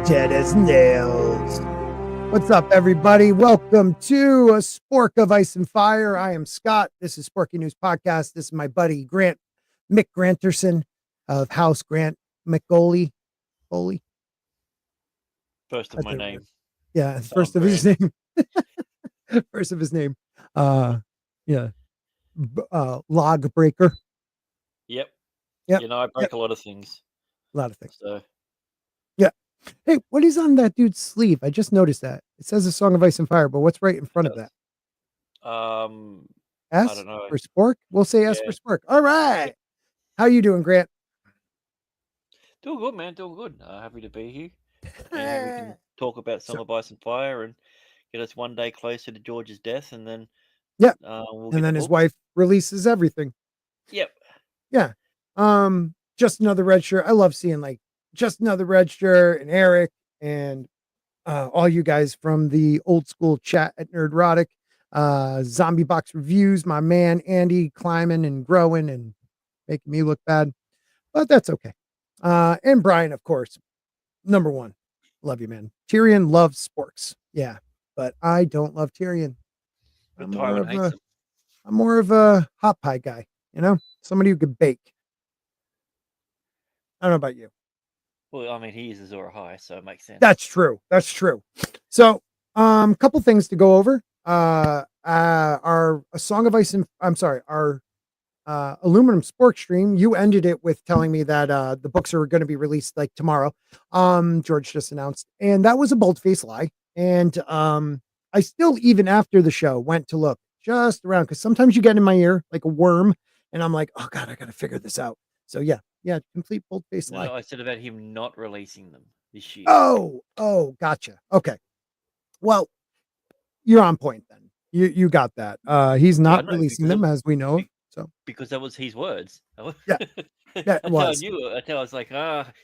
Dead as nails. What's up, everybody? Welcome to a Spork of Ice and Fire. I am Scott. This is Sporking News Podcast. This is my buddy Grant, Mick Granterson of House Grant McGoley. First of my name. Yeah, first of his name. First of his name. Yeah. Log breaker. Yep. Yep. You know, I break a lot of things. A lot of things. So. Yeah. Hey, what is on that dude's sleeve? I just noticed that. It says A Song of Ice and Fire, but what's right in front of that? S I don't know. for Spork? We'll say S for Spork. All right. How you doing, Grant? Doing good, man. Doing good. Happy to be here. And we can talk about Song of Ice and Fire and get us one day closer to George's death, and then and then his wife releases everything. Yep. Yeah. Just Another Red Shirt. I love seeing like Just Another Red Shirt and Eric and all you guys from the old school chat at Nerdrotic. Zombie Box Reviews, my man Andy climbing and growing and making me look bad, but that's okay. And Brian, of course, number one. Love you, man. Tyrion loves sporks. Yeah, but I don't love Tyrion. I'm more of a hot pie guy, you know, somebody who could bake. I don't know about you. Well, I mean, he is Azor Ahai, so it makes sense. That's true. So, couple things to go over. Our aluminum spork stream. You ended it with telling me that the books are going to be released like tomorrow. George just announced, and that was a bold-faced lie. And I still, even after the show, went to look just around because sometimes you get in my ear like a worm, and I'm like, oh god, I got to figure this out. So yeah, complete bold-faced lie. No, I said about him not releasing them this year. Oh, gotcha. Okay, well, you're on point then. You got that. He's not releasing them, as we know. So because that was his words. Yeah, it was. I was like,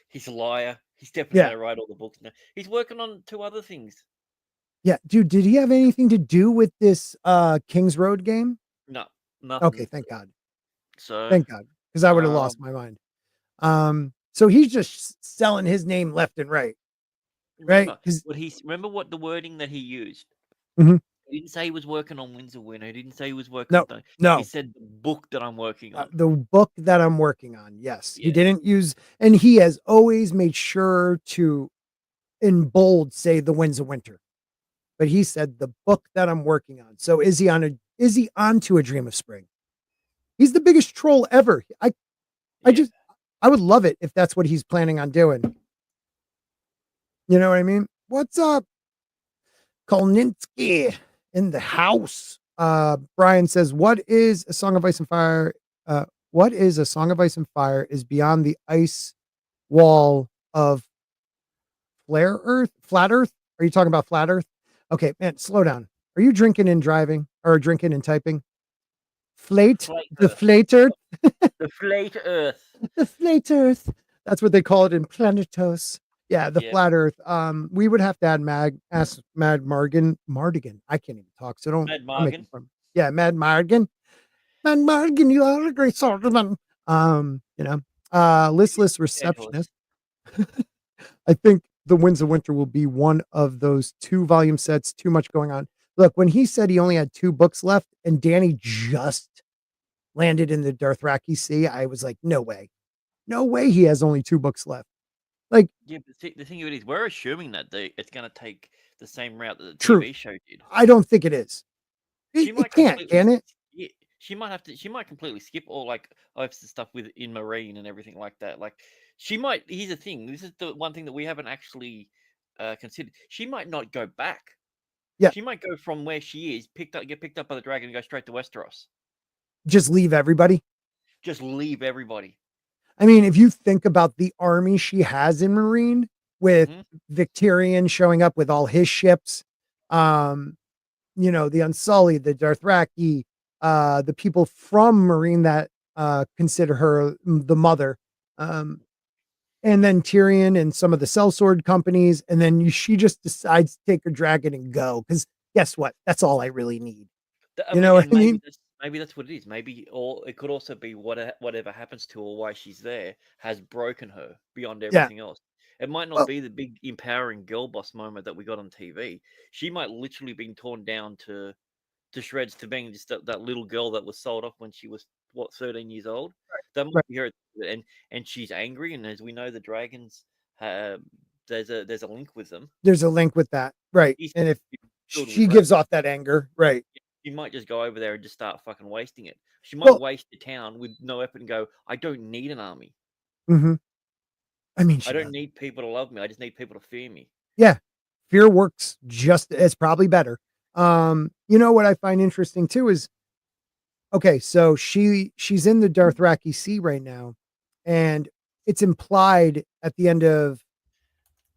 he's a liar. He's definitely going to write all the books now. He's working on 2 other things. Yeah, dude, did he have anything to do with this King's Road game? No, nothing. Okay, thank God. So thank God, because I would have lost my mind. So he's just selling his name left and right. Remember what the wording that he used? Mm-hmm. He didn't say he was working on Winds of Winter. He didn't say he was working on No. He said the book that I'm working on. The book that I'm working on, yes. He didn't use, and he has always made sure to, in bold, say the Winds of Winter. But he said the book that I'm working on. So is he on to A Dream of Spring? He's the biggest troll ever. I would love it if that's what he's planning on doing. You know what I mean? What's up? Kolninsky in the house. Brian says, what is A Song of Ice and Fire? What is A Song of Ice and Fire is beyond the ice wall of flat Earth? Are you talking about flat Earth? Okay, man, slow down. Are you drinking and driving or drinking and typing? The Flate Earth. The Flate Earth. The Flate Earth. That's what they call it in Planetos. Yeah, the flat Earth. We would have to ask Mad Mardigan. I can't even talk, so don't. Mad Mardigan. Mad Mardigan. Mad Mardigan, you are a great swordsman. Listless Receptionist. I think The Winds of Winter will be one of those 2-volume sets. Too much going on. Look, when he said he only had 2 books left, and Danny just landed in the Dothraki Sea, I was like, no way he has only 2 books left. Like, yeah, but the thing of it is, we're assuming that it's going to take the same route that the TV show did. I don't think it is. It can't, can it? Yeah, she might completely skip all like the stuff in Marine and everything like that. Like, she might. Here's the thing. This is the one thing that we haven't actually considered. She might not go back. Yeah, she might go from where she is, get picked up by the dragon, and go straight to Westeros. Just leave everybody. I mean, if you think about the army she has in Marine with Victorian showing up with all his ships, the Unsullied, the Dothraki, the people from Marine that consider her the mother, and then Tyrion and some of the sellsword companies, and then she just decides to take her dragon and go, because guess what? That's all I really need. You know what I mean? Maybe that's what it is. Maybe, or it could also be whatever happens to her while she's there has broken her beyond everything else. It might not Well, be the big empowering girl boss moment that we got on TV. She might literally been torn down to shreds to being just that little girl that was sold off when she was what 13 years old. That might right. be her, and she's angry. And as we know, the dragons have there's a link with them. There's a link with that, right? She's And if filled with she gives rage. off that anger, right? She might just go over there and just start fucking wasting it. She might Well, waste the town with no effort and go, I don't need an army. mhm. I mean, I she don't does. need people to love me. I just need people to fear me. Yeah, fear works just as probably better. You know what I find interesting too is okay, so she's in the Dothraki Sea right now, and it's implied at the end of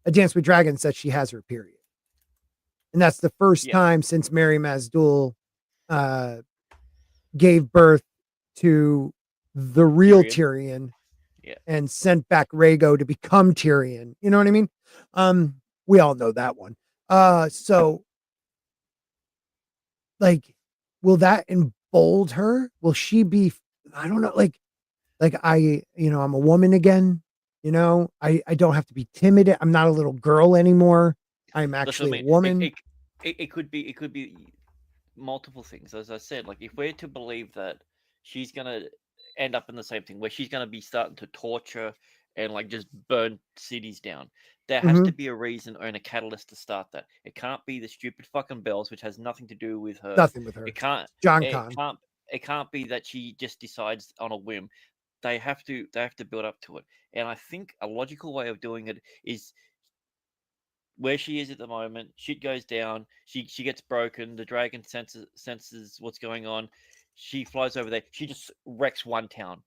A Dance with Dragons that she has her period. And that's the first Yeah, time since Mary Masdul uh, gave birth to the real Tyrion. Tyrion Yeah, and sent back Rhaego to become Tyrion. You know what I mean? We all know that one. So like, will that embold her? Will she be? I don't know. Like I'm a woman again. I don't have to be timid. I'm not a little girl anymore. I'm that's what I actually a mean. woman. It could be multiple things. As I said, like if we're to believe that she's gonna end up in the same thing, where she's gonna be starting to torture and like just burn cities down, there has Hmm. to be a reason and a catalyst to start that. It can't be the stupid fucking bells, which has nothing to do with her. Nothing with It her. can't. John It Con. can't. It can't be that she just decides on a whim. They have to build up to it. And I think a logical way of doing it is where she is at the moment. Shit goes down. She gets broken. The dragon senses what's going on. She flies over there. She just wrecks one town.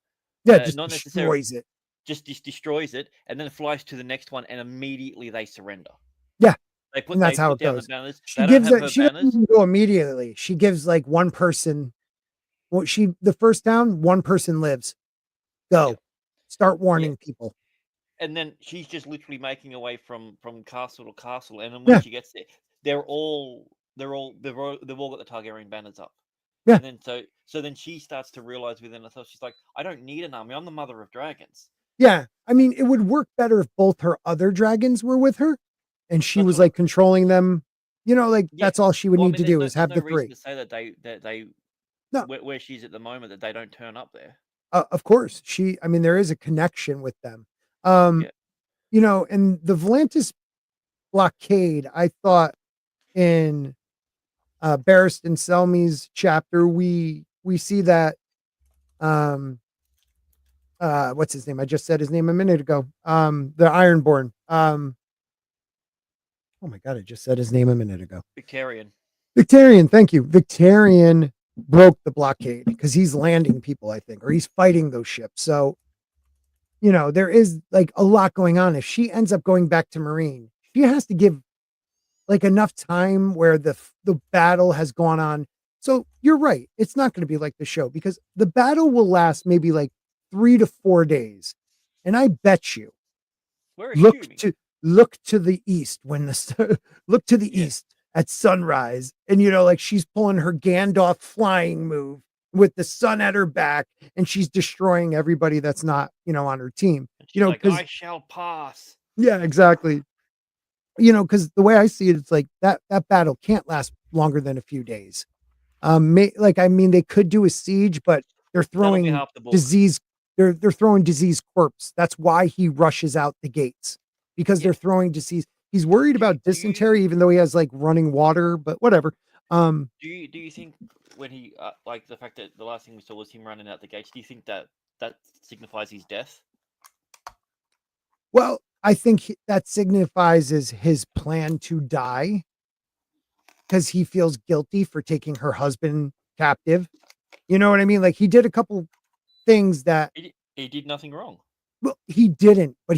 Yeah, just Not necessarily destroys it. just destroys it, and then flies to the next one, and immediately they surrender. Yeah, They and put that's they how put it down the goes. banners. She They don't gives have it. her She doesn't banners. even go immediately. She gives like one person. Well, the first town, one person lives. Yeah, Go, start yeah. warning people. And then she's just literally making her way from castle to castle, and then when Yeah, she gets there, they've all got the Targaryen banners up. yeah, And then so then she starts to realize within herself, she's like, I don't need an army. I'm the mother of dragons. yeah. I mean, it would work better if both her other dragons were with her, and she That's was what. like controlling them. Like Yeah. that's all she would Well, I need mean, to there's do no is there's have no the reason three. to say that they No, where she's at the moment that they don't turn up there. of course I mean, there is a connection with them. Um, Yeah. and the Volantis blockade, I thought in Barristan Selmy's chapter, we see that what's his name? I just said his name a minute ago. The Ironborn. Oh my god, I just said his name a minute ago. Victorian. Victorian, thank you. Victorian broke the blockade because he's landing people, I think, or he's fighting those ships. So, there is like a lot going on. If she ends up going back to Marine, she has to give like enough time where the battle has gone on. So you're right. It's not going to be like the show because the battle will last maybe like 3 to 4 days. And I bet you Where is look Shumi? to look to the east when look to the Yeah. east at sunrise. And like she's pulling her Gandalf flying move with the sun at her back and she's destroying everybody that's not, on her team. And she's like, Because I shall pass. yeah, exactly. Because the way I see it, it's like that battle can't last longer than a few days. I mean, they could do a siege, but they're That'll be throwing half the book. disease. They're throwing disease corpse. That's why he rushes out the gates because Yeah. they're throwing disease. He's worried Do you, about do you dysentery, even though he has like running water. But whatever. Um, do you think when he like the fact that the last thing we saw was him running out the gates? Do you think that signifies his death? well, I think that signifies is his plan to die because he feels guilty for taking her husband captive. You know what I mean? Like he did a couple things that He did nothing wrong. well, he didn't, but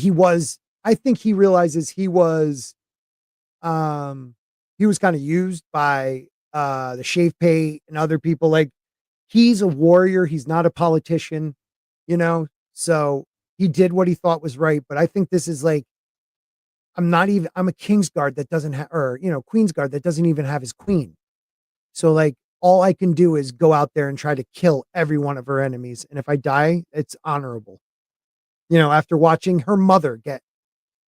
I think he realizes um he was kind of used by the Shave Pay and other people. Like he's a warrior, he's not a politician, you know. So he did what he thought was right. But I think this is like I'm a Kingsguard that doesn't have or Queensguard that doesn't even have his queen. So like all I can do is go out there and try to kill every one of her enemies. And if I die, it's honorable. After watching her mother get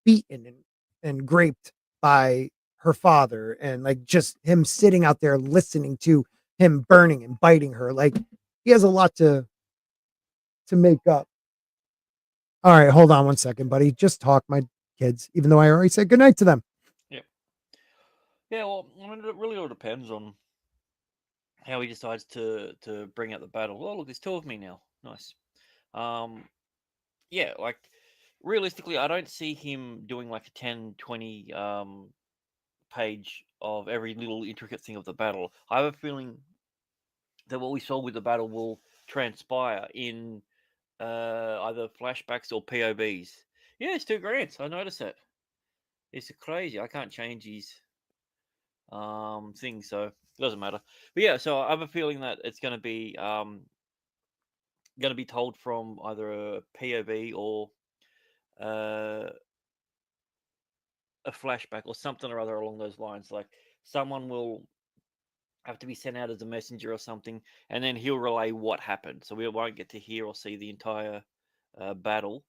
beaten and graped by her father, and like just him sitting out there listening to him burning and biting her. Like he has a lot to make up. All right, hold on one second, buddy. Just talk, my kids, even though I already said goodnight to them. Yeah. Yeah, well, I mean, it really all depends on how he decides to bring out the battle. Oh, look, there's two of me now. Nice. Um, yeah, like realistically, I don't see him doing like a 10, 20 page of every little intricate thing of the battle. I have a feeling that what we saw with the battle will transpire in either flashbacks or POVs. Yeah, it's two grants. I noticed that. It's crazy. I can't change his thing, so it doesn't matter. But yeah, so I have a feeling that it's going to be told from either a POV or uh, a flashback or something or other along those lines. Like someone will have to be sent out as a messenger or something, and then he'll relay what happened. So we won't get to hear or see the entire battle.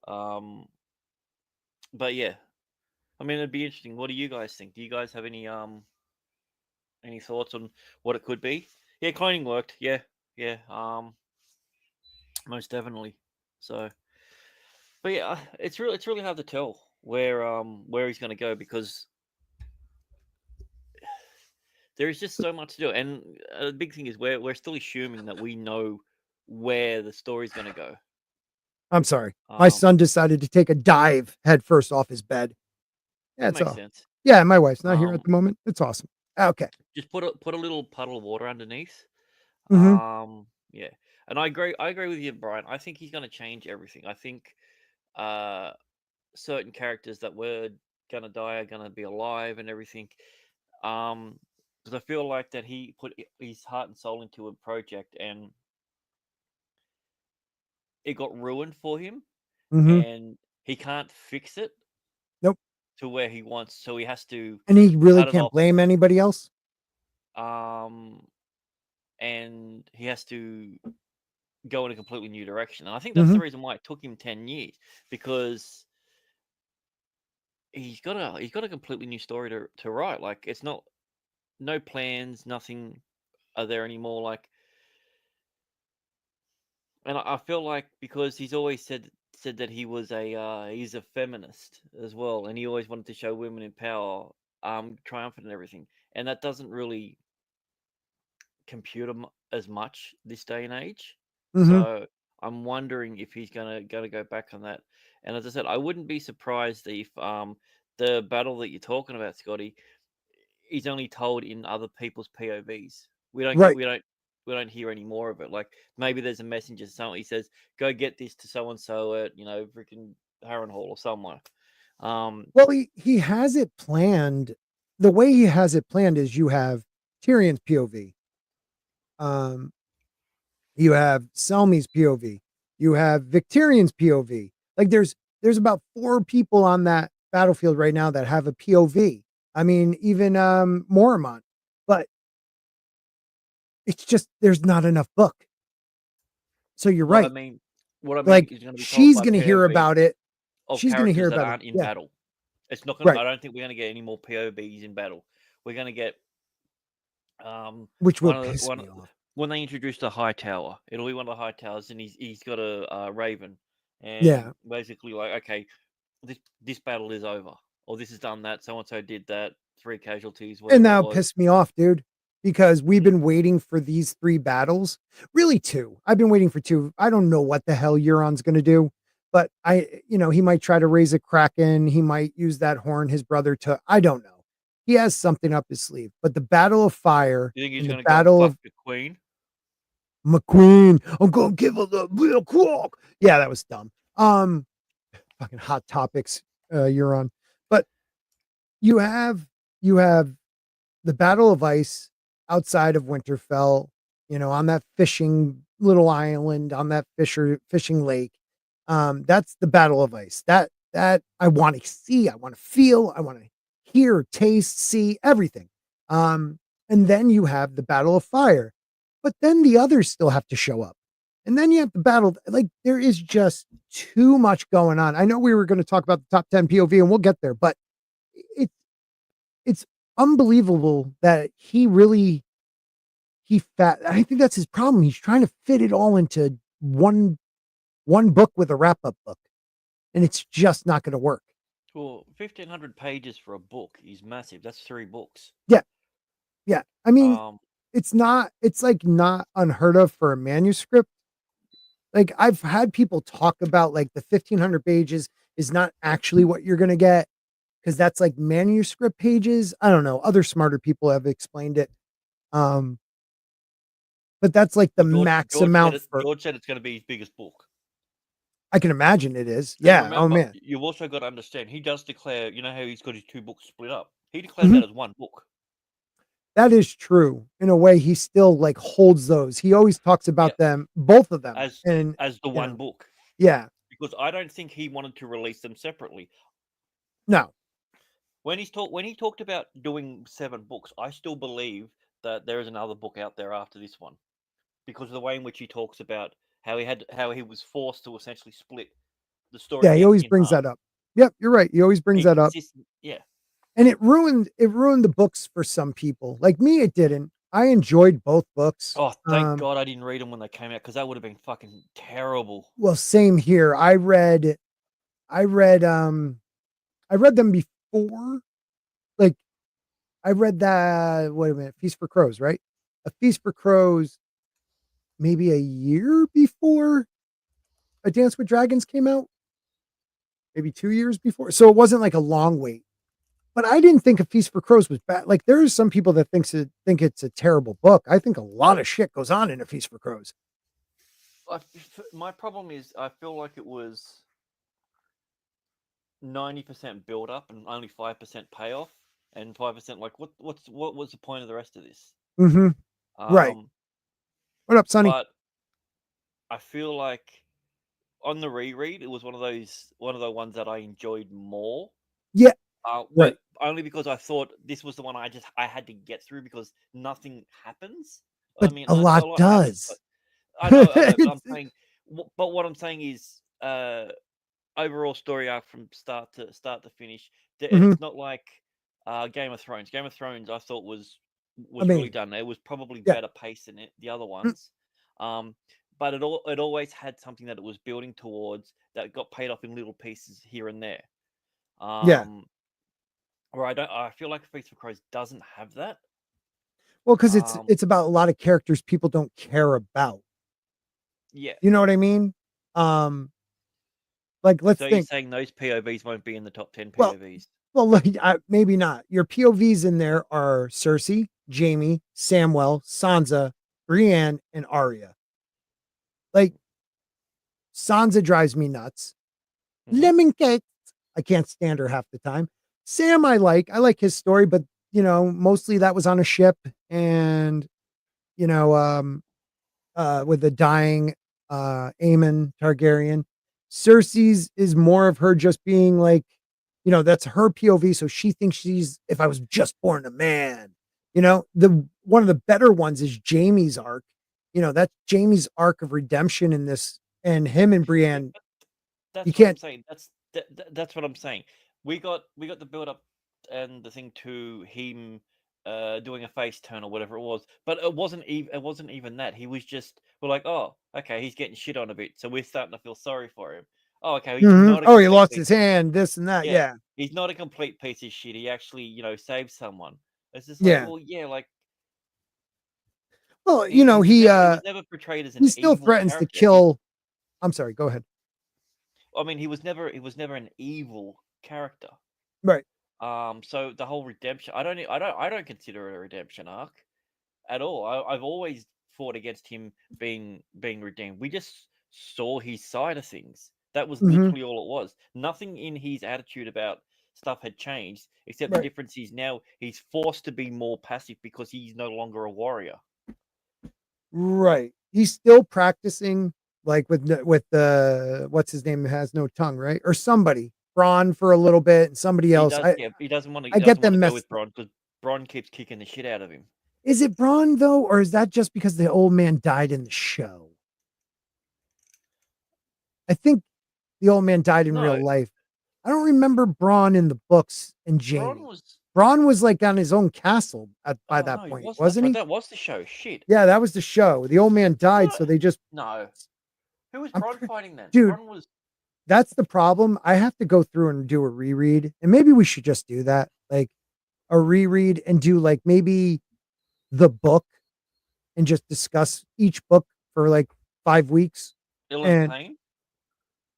Um, but yeah, I mean, it'd be interesting. What do you guys think? Do you guys have any thoughts on what it could be? Yeah, cloning worked. Yeah, yeah. Most definitely. So, but yeah, it's really hard to tell where he's going to go because there is just so much to do. And the big thing is we're still assuming that we know where the story's going to go. I'm sorry. My son decided to take a dive head first off his bed. That That's makes all. sense. Yeah, my wife's not here at the moment. It's awesome. Okay. Just put a little puddle of water underneath. Mhm. Yeah, and I agree with you, Brian. I think he's going to change everything. I think uh, certain characters that were going to die are going to be alive and everything. Because I feel like that he put his heart and soul into a project and it got ruined for him, Mhm. and he can't fix it Nope. to where he wants, so he has to And he really cut it can't off. blame anybody else? Um, and he has to go in a completely new direction. And I think that's the Mhm. reason why it took him 10 years because he's got a completely new story to write. Like it's not no plans, nothing are there anymore. Like, and I feel like because he's always said that he was he's a feminist as well, and he always wanted to show women in power, triumphant and everything, and that doesn't really compute as much this day and age. Mhm. So I'm wondering if he's gonna go back on that. And as I said, I wouldn't be surprised if the battle that you're talking about, Scotty, is only told in other people's POVs. We don't get Right. we don't hear any more of it. Like maybe there's a messenger. He says, "Go get this to so and so at freaking Harrenhal or somewhere." Well, he has it planned. The way he has it planned is you have Tyrion's POV. Um, you have Selmy's POV. You have Victarian's POV. Like there's about 4 people on that battlefield right now that have a POV. I mean, even Mormont. But it's just there's not enough book. So you're no, right. what I mean Like is going to be told she's by going to hear POV about it. of She's going to hear characters that about it. aren't in Yeah. battle. It's not going. Right. I don't think we're going to get any more POVs in battle. We're going to get Which will one of the piss one me off. when they introduce the high tower. It'll be one of the high towers, and he's got a raven, Yeah. and basically like okay, this battle is over, or this has done that. So and so did that. 3 casualties, And whatever it that'll was. piss me off, dude, because we've Mm. been waiting for these 3 battles. Really 2. I've been waiting for 2. I don't know what the hell Euron's gonna do, but he might try to raise a Kraken. He might use that horn his brother took. I don't know. He has something up his sleeve. But the Battle of Fire You think he's and the going to go Battle fuck of the queen? McQueen, I'm gonna give her the real crock. Yeah, that was dumb. Fucking hot topics, Euron. But you have you have the Battle of Ice outside of Winterfell, on that fishing little island, on that fishing lake. That's the Battle of Ice. That I want to see, I want to feel, I want to hear, taste, see everything. And then you have the Battle of Fire, but then the others still have to show up, And then you have the battle. Like there is just too much going on. I know we were going to talk about the top 10 POV and we'll get there, but it it's unbelievable that I think that's his problem. He's trying to fit it all into one book with a wrap-up book. And it's just not going to work. Well, 1,500 pages for a book is massive. That's 3 books. Yeah. Yeah. I mean, Um, it's like not unheard of for a manuscript. Like I've had people talk about like the 1,500 pages is not actually what you're going to get because that's like manuscript pages. I don't know. Other smarter people have explained it. But that's like the max amount for. George said it's going to be his biggest book. I can imagine it is. And Yeah. remember, Oh man. you've also got to understand he does declare. You know how he's got his 2 books split up. He declares that as one book. That is true. In a way, he still like holds those. He always talks about them, both of them, as the one book. Yeah. Because I don't think he wanted to release them separately. No. When he talked about doing 7 books, I still believe that there is another book out there after this one, because of the way in which he talks about how he was forced to essentially split the story. Yeah, he always brings that up. Yep, you're right. He always brings that up. Yeah. And it ruined the books for some people. Like me, it didn't. I enjoyed both books. Oh, thank God I didn't read them when they came out because that would have been fucking terrible. Well, same here. I read them before. Like I read that, wait a minute, Feast for Crows, right? A Feast for Crows maybe a year before A Dance with Dragons came out. Maybe 2 years before. So it wasn't like a long wait. But I didn't think A Feast for Crows was bad. Like there's some people that think it's a terrible book. I think a lot of shit goes on in A Feast for Crows. My problem is I feel like it was 90% build up and only 5% payoff, and 5% like what was the point of the rest of this? Right. What up, Sonny? But I feel like on the reread, it was one of the ones that I enjoyed more. Yeah. Right. Only because I thought this was the one I had to get through because nothing happens. But I mean, a lot does. I know, but I'm saying, but what I'm saying is, overall story arc from start to finish. It's not like Game of Thrones. Game of Thrones, I thought was really done. It was probably better paced than the other ones. But it always had something that it was building towards that got paid off in little pieces here and there. Where I feel like Feast for Crows doesn't have that. Well, because it's about a lot of characters people don't care about. Yeah. You know what I mean? Like let's think. You're saying those POVs won't be in the top 10 POVs? Well, look, maybe not. Your POVs in there are Cersei, Jaime, Samwell, Sansa, Brienne, and Arya. Like Sansa drives me nuts. Lemon cake. I can't stand her half the time. Sam, I like his story, but mostly that was on a ship and with the dying Aemon Targaryen. Cersei's is more of her just being like, that's her POV. So she thinks she's, if I was just born a man, one of the better ones is Jaime's arc. That's Jaime's arc of redemption in this, and him and Brienne. That's what I'm saying. That's what I'm saying. We got the build up and the thing to him doing a face turn or whatever it was, but it wasn't even that. He was just, we're like, oh, okay, he's getting shit on a bit, so we're starting to feel sorry for him. Oh, okay. He's not he lost his hand, this and that. Yeah. He's not a complete piece of shit. He actually, saved someone. It's just like, well, yeah, like. Well, he was never portrayed as an. He still threatens to kill. I'm sorry. Go ahead. I mean, he was never an evil character. Right. So the whole redemption, I don't consider it a redemption arc at all. I've always fought against him being redeemed. We just saw his side of things. That was literally all it was. Nothing in his attitude about stuff had changed, except the difference is now he's forced to be more passive because he's no longer a warrior. Right. He's still practicing, like with the what's his name has no tongue, right? Or somebody. Bronn for a little bit, and somebody else. He doesn't want to. I get them messed with Bronn because Bronn keeps kicking the shit out of him. Is it Bronn though, or is that just because the old man died in the show? I think the old man died in real No, life. I don't remember Braun in the books and Bron Jamie. was. Braun was like on his own castle by Oh that no, he point, wasn't. That's wasn't right. he? That was the show. Shit. Yeah, that was the show. The old man died, No, so they just no. Who was I'm Bron fighting then? dude, Bron was. that's the problem. I have to go through and do a reread, and maybe we should just do that, like a reread, and do like maybe the book and just discuss each book for like 5 weeks. Ill and And Pain.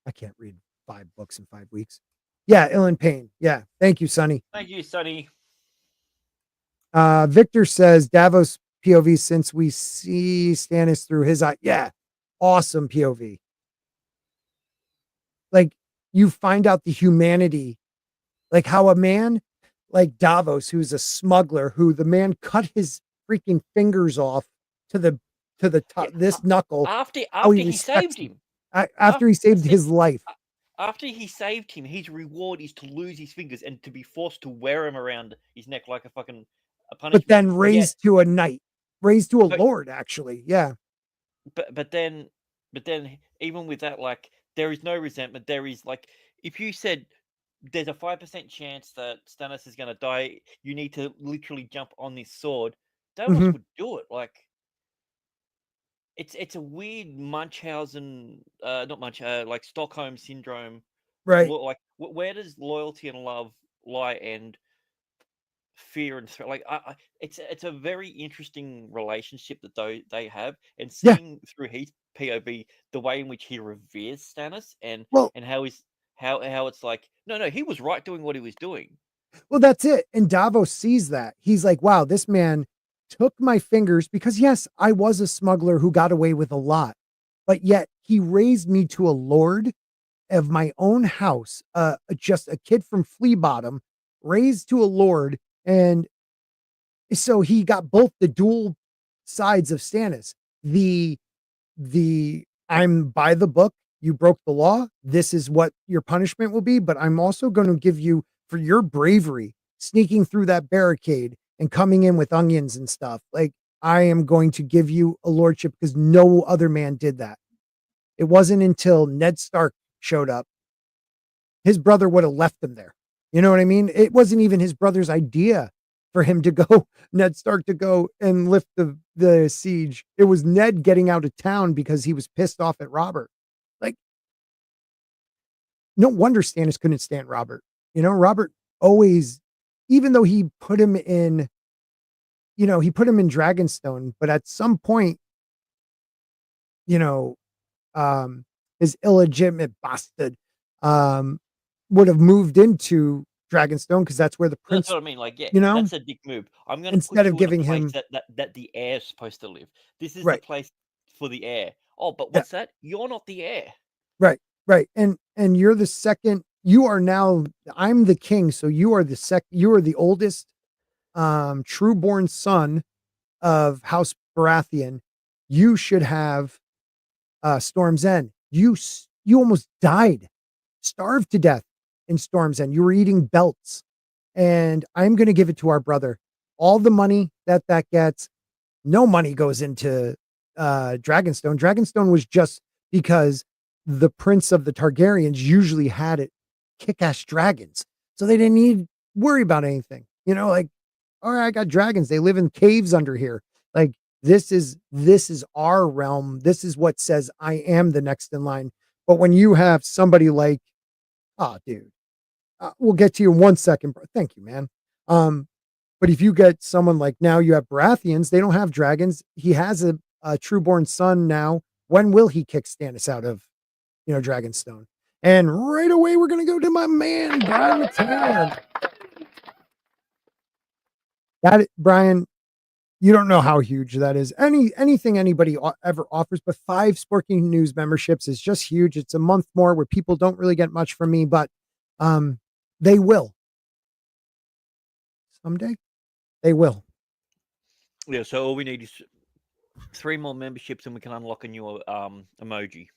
I can't read 5 books in 5 weeks. Yeah, Ill and Pain. Yeah, thank you, Sonny. Thank you, Sonny. Victor says Davos POV since we see Stannis through his eye. Yeah, awesome POV. Like you find out the humanity, like how a man like Davos, who's a smuggler, who the man cut his freaking fingers off to the top, Yeah. this knuckle. After How he he respects saved him. after he saved his life. After he saved him, his reward is to lose his fingers and to be forced to wear them around his neck like a fucking punishment. But then raised to a knight, raised to a But- lord, actually. Yeah. But then even with that, like there is no resentment. There is like if you said there's a 5% chance that Stannis is going to die, you need to literally jump on this sword. Davos Mhm. would do it. Like it's a weird Munchausen, not Munch, like Stockholm syndrome. Right. Like where does loyalty and love lie, and fear and threat? Like it's a very interesting relationship that they have, and Yeah. seeing through his POV the way in which he reveres Stannis and Well, how he's how it's like no, he was right doing what he was doing. well, that's it. And Davos sees that. He's like, wow, this man took my fingers because yes, I was a smuggler who got away with a lot, but yet he raised me to a lord of my own house, just a kid from Flea Bottom, raised to a lord. And so he got both the dual sides of Stannis. The I'm by the book, you broke the law. This is what your punishment will be, but I'm also going to give you for your bravery sneaking through that barricade and coming in with onions and stuff. Like I am going to give you a lordship because no other man did that. It wasn't until Ned Stark showed up. His brother would have left him there. You know what I mean? It wasn't even his brother's idea for him to go, Ned Stark to go and lift the siege. It was Ned getting out of town because he was pissed off at Robert. Like, no wonder Stannis couldn't stand Robert. You know, Robert always, even though he put him in, he put him in Dragonstone, but at some point, you know, his illegitimate bastard would have moved into Dragonstone because that's where the prince. That's what I mean. Like, yeah, you know, that's a dick move. I'm going to instead put of you giving in a place him that the heir is supposed to live. This is right, the place for the heir. Oh, but yeah, what's that? You're not the heir. right, right, and you're the second. You are now. I'm the king, so you are the You are the oldest, true-born son of House Baratheon. You should have Storm's End. You almost died, starved to death in Storm's End. You were eating belts, and I'm going to give it to our brother. All the money that gets, no money goes into Dragonstone. Dragonstone was just because the prince of the Targaryens usually had it kick-ass dragons, so they didn't need worry about anything. Like, all right, I got dragons. They live in caves under here. Like this is our realm. This is what says I am the next in line. But when you have somebody like, oh, dude, we'll get to you in 1 second. Bro. Thank you, man. But if you get someone like now you have Baratheons, they don't have dragons. He has a trueborn son now. When will he kick Stannis out of, Dragonstone? And right away, we're going to go to my man, Brian Matan. Brian, you don't know how huge that is. Anything anybody ever offers, but 5 Sporking News memberships is just huge. It's a month more where people don't really get much from me, but they will. Someday, they will. Yeah, so all we need is 3 more memberships and we can unlock a new emoji.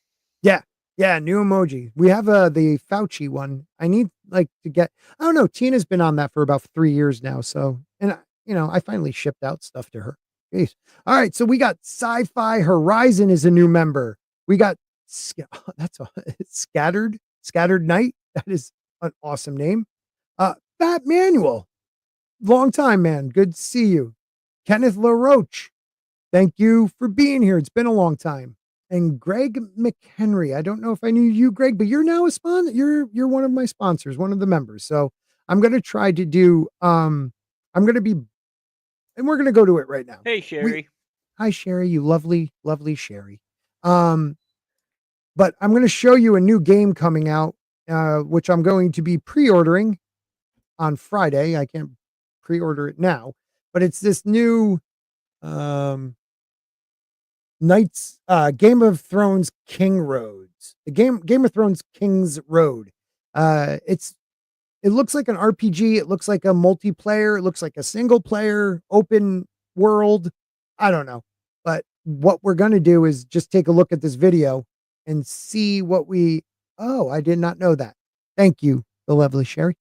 Yeah, new emoji. We have the Fauci one. I need to get, I don't know, Tina's been on that for about 3 years now. So, and I finally shipped out stuff to her. Jeez. All right, so we got Sci-Fi Horizon is a new member. We got That's a Scattered Night. That is an awesome name. Bat Manuel, long time, man. Good to see you. Kenneth LaRoche, thank you for being here. It's been a long time. And Greg McHenry. I don't know if I knew you, Greg, but you're now a sponsor. You're one of my sponsors, one of the members. So I'm gonna try to do I'm gonna be and we're gonna go to it right now. Hey, Sherry. Hi Sherry, you lovely, lovely Sherry. But I'm gonna show you a new game coming out, which I'm going to be pre-ordering on Friday. I can't pre-order it now, but it's this new Knights Game of Thrones King Roads. The Game of Thrones King's Road. It looks like an RPG, it looks like a multiplayer, it looks like a single player open world. I don't know. But what we're going to do is just take a look at this video and see what we I did not know that. Thank you, the lovely Sherry.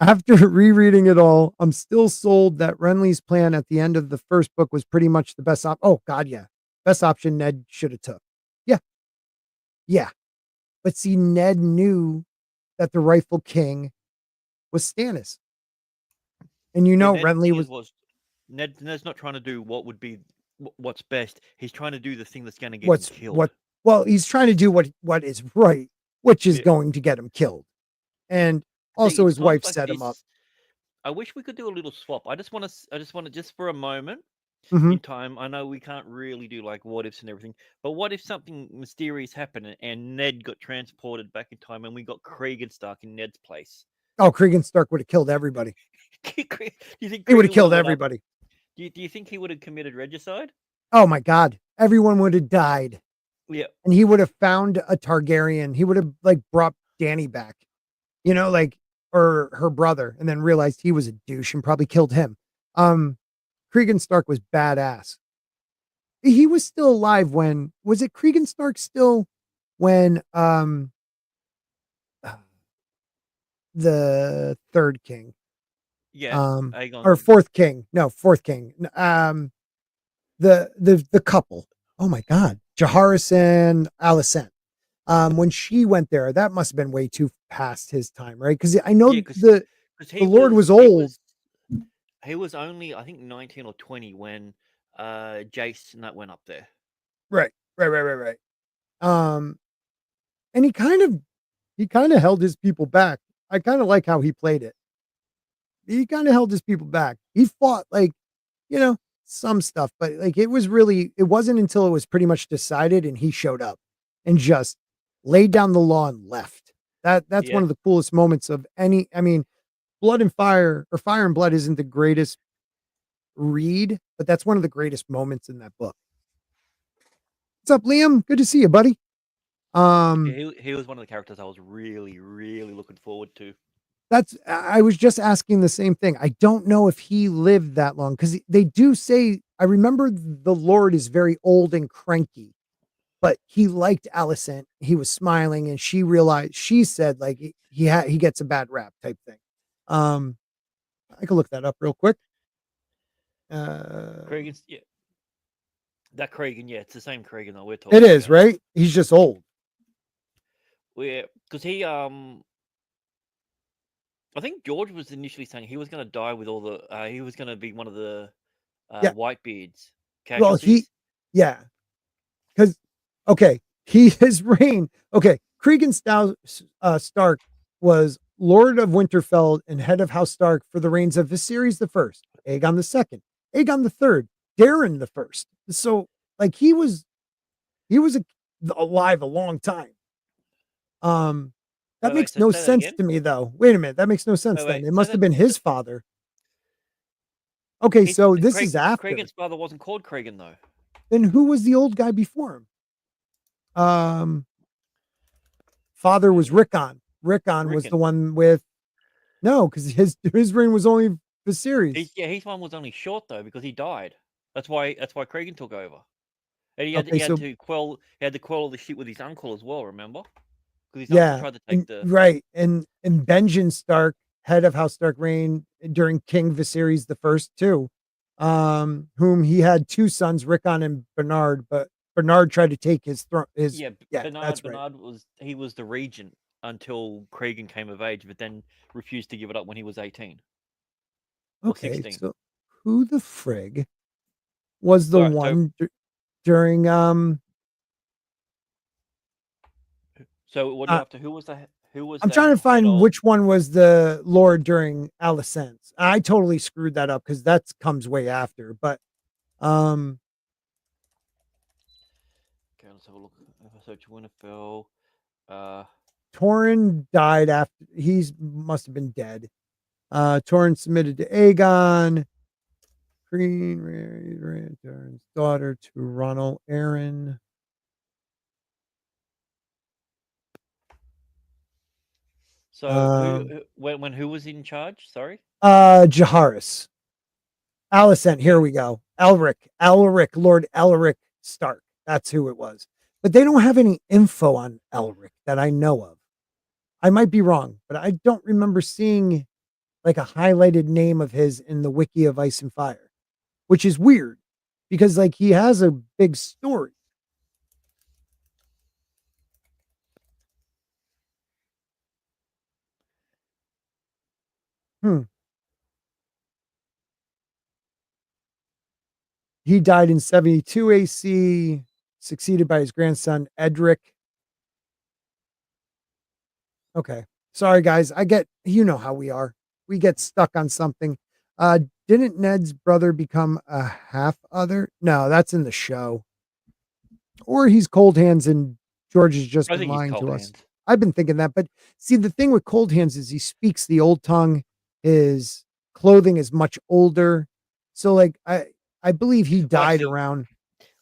After rereading it all, I'm still sold that Renly's plan at the end of the first book was pretty much the best oh god, yeah. Best option Ned should have took. Yeah. Yeah. But see, Ned knew that the rightful king was Stannis. And Renly was Ned's not trying to do what would be what's best. He's trying to do the thing that's going to get him killed. Well, he's trying to do what is right, which is going to get him killed. And also, his wife set him up. I wish we could do a little swap. I just want to just for a moment in time. I know we can't really do like what ifs and everything, but what if something mysterious happened and Ned got transported back in time and we got Cregan Stark in Ned's place? Oh, Cregan Stark would have killed everybody. Do you think he would have killed everybody? Do you think he would have committed regicide? Oh my God. Everyone would have died. Yeah. And he would have found a Targaryen. He would have brought Dany back, or her brother, and then realized he was a douche and probably killed him. Cregan Stark was badass. He was still alive was it Cregan Stark still when the third king? Yeah. Or fourth king. No, fourth king. The couple. Oh my God. Jaharis and Alicent. When she went there, that must have been way too past his time, right? Because I know the Lord was old. He was only, I think, 19 or 20 when Jace and that went up there. Right. And he kind of held his people back. I kind of like how he played it. He kind of held his people back. He fought some stuff, but it wasn't until it was pretty much decided and he showed up and just laid down the law and left. That's one of the coolest moments of any. I mean, Blood and Fire or Fire and Blood isn't the greatest read, but that's one of the greatest moments in that book. What's up, Liam? Good to see you, buddy. He was one of the characters I was really, really looking forward to. I was just asking the same thing. I don't know if he lived that long because they do say, I remember the Lord is very old and cranky, but he liked Alicent. He was smiling and she said he gets a bad rap type thing. I can look that up real quick. Cregan's, yeah. That Cregan, yeah, it's the same Cregan that we're talking about. It is, right? He's just old. Well, yeah, because he, I think George was initially saying he was going to die with all the, he was going to be one of the Whitebeard's casualties. Well, because, his reign, Cregan Stark was Lord of Winterfell and head of House Stark for the reigns of Viserys the First, Aegon the Second, Aegon the Third, Daeron the First. So, he was alive a long time. That makes no sense to me, though. Wait a minute, that makes no sense. Then it must have been his father. Okay, so this is after. Cregan's father wasn't called Cregan, though. Then who was the old guy before him? Father was Rickon. Rickon was the one with. No, because his reign was only Viserys. His one was only short though because he died. That's why Cregan took over. And he had to quell all the shit with his uncle as well. Remember? Because his uncle tried to take right. And Benjen Stark, head of House Stark, reigned during King Viserys the First too, whom he had two sons, Rickon and Bernard. But Bernard tried to take his throne. Yeah, That's right. Bernard was the regent until Cregan came of age, but then refused to give it up when he was 18 or Okay, 16. so who the frig was the Alright, so one during what are you after? Who was I'm the trying to head find of which one was the lord during Alicent's. I totally screwed that up because that comes way after. But Okay, let's have a look. So Winterfell. Torrin died after must have been dead. Torrin submitted to Aegon. ScreenRant Torrin's daughter to Ronald Arryn. So who was in charge? Sorry. Jaharis. Alicent, here we go. Lord Elric Stark. That's who it was. But they don't have any info on Elric that I know of. I might be wrong, but I don't remember seeing like a highlighted name of his in the wiki of Ice and Fire, which is weird because like he has a big story. He died in 72 AC, succeeded by his grandson, Edric. Okay. Sorry, guys. You know how we are. We get stuck on something. Didn't Ned's brother become a half other? No, that's in the show. Or he's cold hands and George has just been lying to us. I've been thinking that. But see, the thing with cold hands is he speaks the old tongue. His clothing is much older. So like I believe he died around.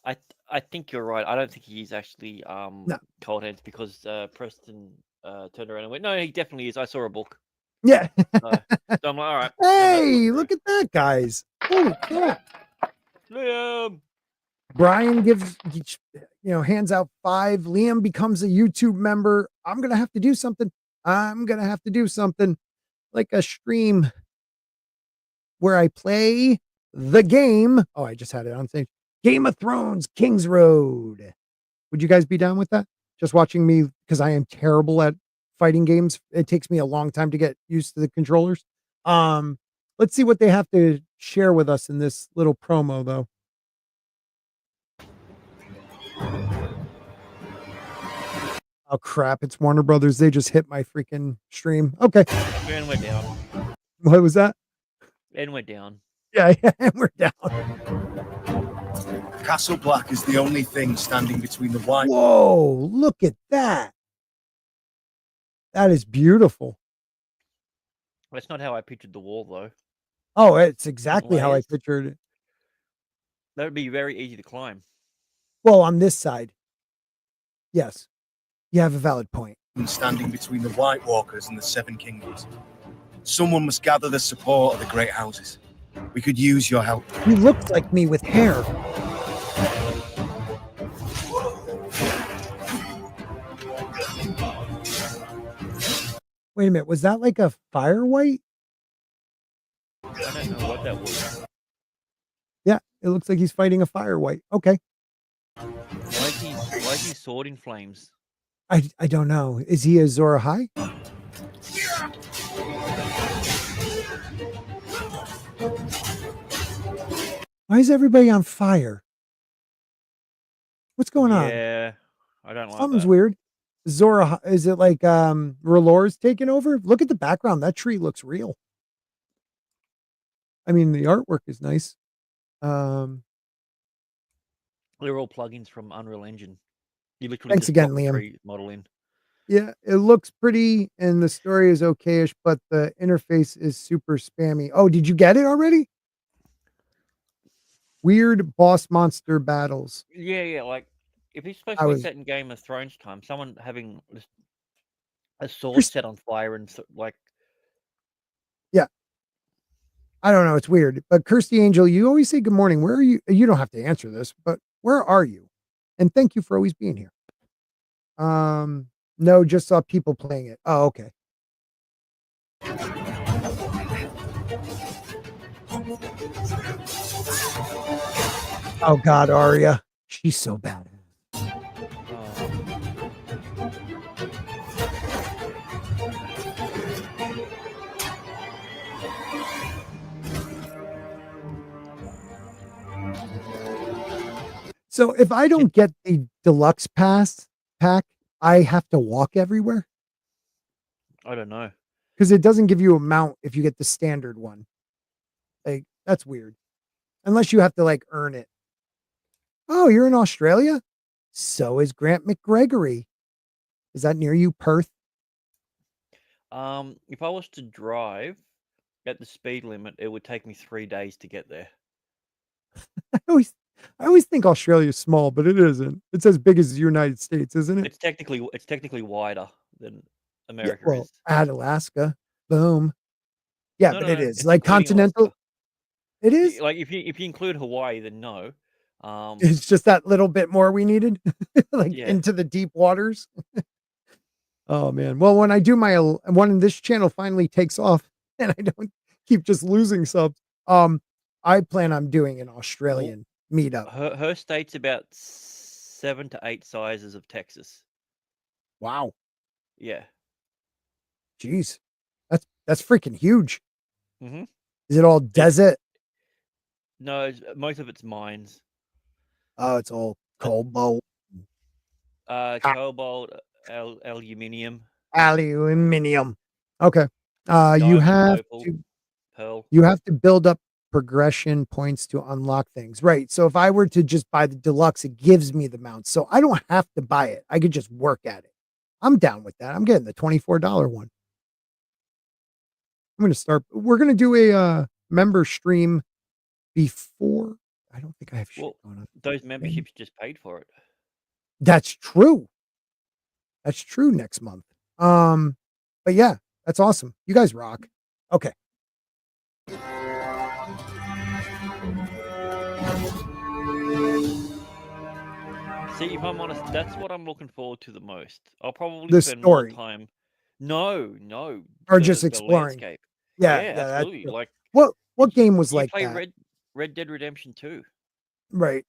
I think you're right. I don't think he's actually cold hands because Preston turned around and went, no, he definitely is. I saw a book. Yeah. So I'm like, all right. Hey, look at that, guys. Holy crap. Liam. Brian hands out 5. Liam becomes a YouTube member. I'm going to have to do something. Like a stream where I play the game. Oh, I just had it on stage. Game of Thrones, King's Road. Would you guys be down with that? Just watching me, because I am terrible at fighting games. It takes me a long time to get used to the controllers. Let's see what they have to share with us in this little promo, though. Oh, crap. It's Warner Brothers. They just hit my freaking stream. Okay. And we're down. What was that? And we're down. Yeah, and we're down. Castle Black is the only thing standing between the white. Whoa, look at that. That is beautiful. That's not how I pictured the wall, though. Oh, it's exactly how I pictured it. That would be very easy to climb. Well, on this side. Yes. You have a valid point. Standing between the White Walkers and the Seven Kingdoms. Someone must gather the support of the great houses. We could use your help. You looked like me with hair. Wait a minute. Was that like a fire white? I don't know what that was. Yeah, it looks like he's fighting a fire white. Okay. Why is his sword in flames? I don't know. Is he a Zora High? Why is everybody on fire? What's going on? Yeah, I don't like Something's that. weird. Zora, is it like R'hllor's taking over? Look at the background. That tree looks real. I mean, the artwork is nice. They're all plugins from Unreal Engine. You literally Thanks just again, pop the Liam. tree model in. Yeah, it looks pretty and the story is okayish, but the interface is super spammy. Oh, did you get it already? Weird boss monster battles. Yeah. Like, if it's supposed to be set in Game of Thrones time, someone having a sword set on fire and like. Yeah. I don't know. It's weird. But Kirsty Angel, you always say good morning. Where are you? You don't have to answer this, but where are you? And thank you for always being here. No, just saw people playing it. Oh, okay. Oh God, Arya. She's so badass. So if I don't get the deluxe pack, I have to walk everywhere I don't know. because it doesn't give you a mount if you get the standard one. Like, that's weird. Unless you have to like earn it. Oh, you're in Australia? So is Grant McGregory. Is that near you, Perth? If I was to drive at the speed limit, it would take me 3 days to get there. I always think Australia's small, but it isn't. It's as big as the United States, isn't it? It's technically wider than Yeah, America well, is. add Alaska. Boom. Yeah, No, but no, it no. is It's like including continental. Alaska. It is. Like if you include Hawaii, then no. It's just that little bit more we needed, like Yeah. into the deep waters. Oh man. Well, when I do my when this channel finally takes off and I don't keep just losing subs, I plan on doing an Australian meetup. Her state's about 7 to 8 sizes of Texas. Wow. Yeah. Jeez. That's freaking huge. Mhm. Is it all desert? No, most of it's mines. Oh, it's all cobalt, Cobalt, aluminium, aluminum. Okay. You diamond, have opal, to pearl. you have to build up progression points to unlock things. Right. So if I were to just buy the deluxe, it gives me the mount. So I don't have to buy it. I could just work at it. I'm down with that. I'm getting the $24 one. I'm gonna start. We're gonna do a member stream before. I don't think I have shit Well, going on. those memberships just paid for it. That's true. That's true next month. But yeah, that's awesome. You guys rock. Okay. See, if I'm honest, that's what I'm looking forward to the most. I'll probably The spend story. more time. No, Or just the exploring. landscape. Yeah, Yeah, that's absolutely. true. Like, What did game was you like play that? Red Dead Redemption 2? Right.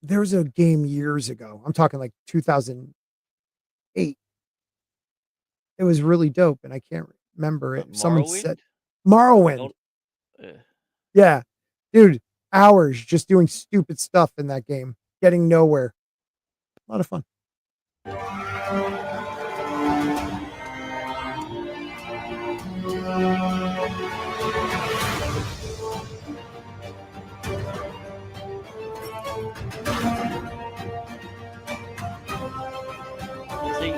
There was a game years ago. I'm talking like 2008. It was really dope, and I can't remember it. Someone said Morrowind. El- Yeah. Dude, hours just doing stupid stuff in that game, getting nowhere. A lot of fun. See,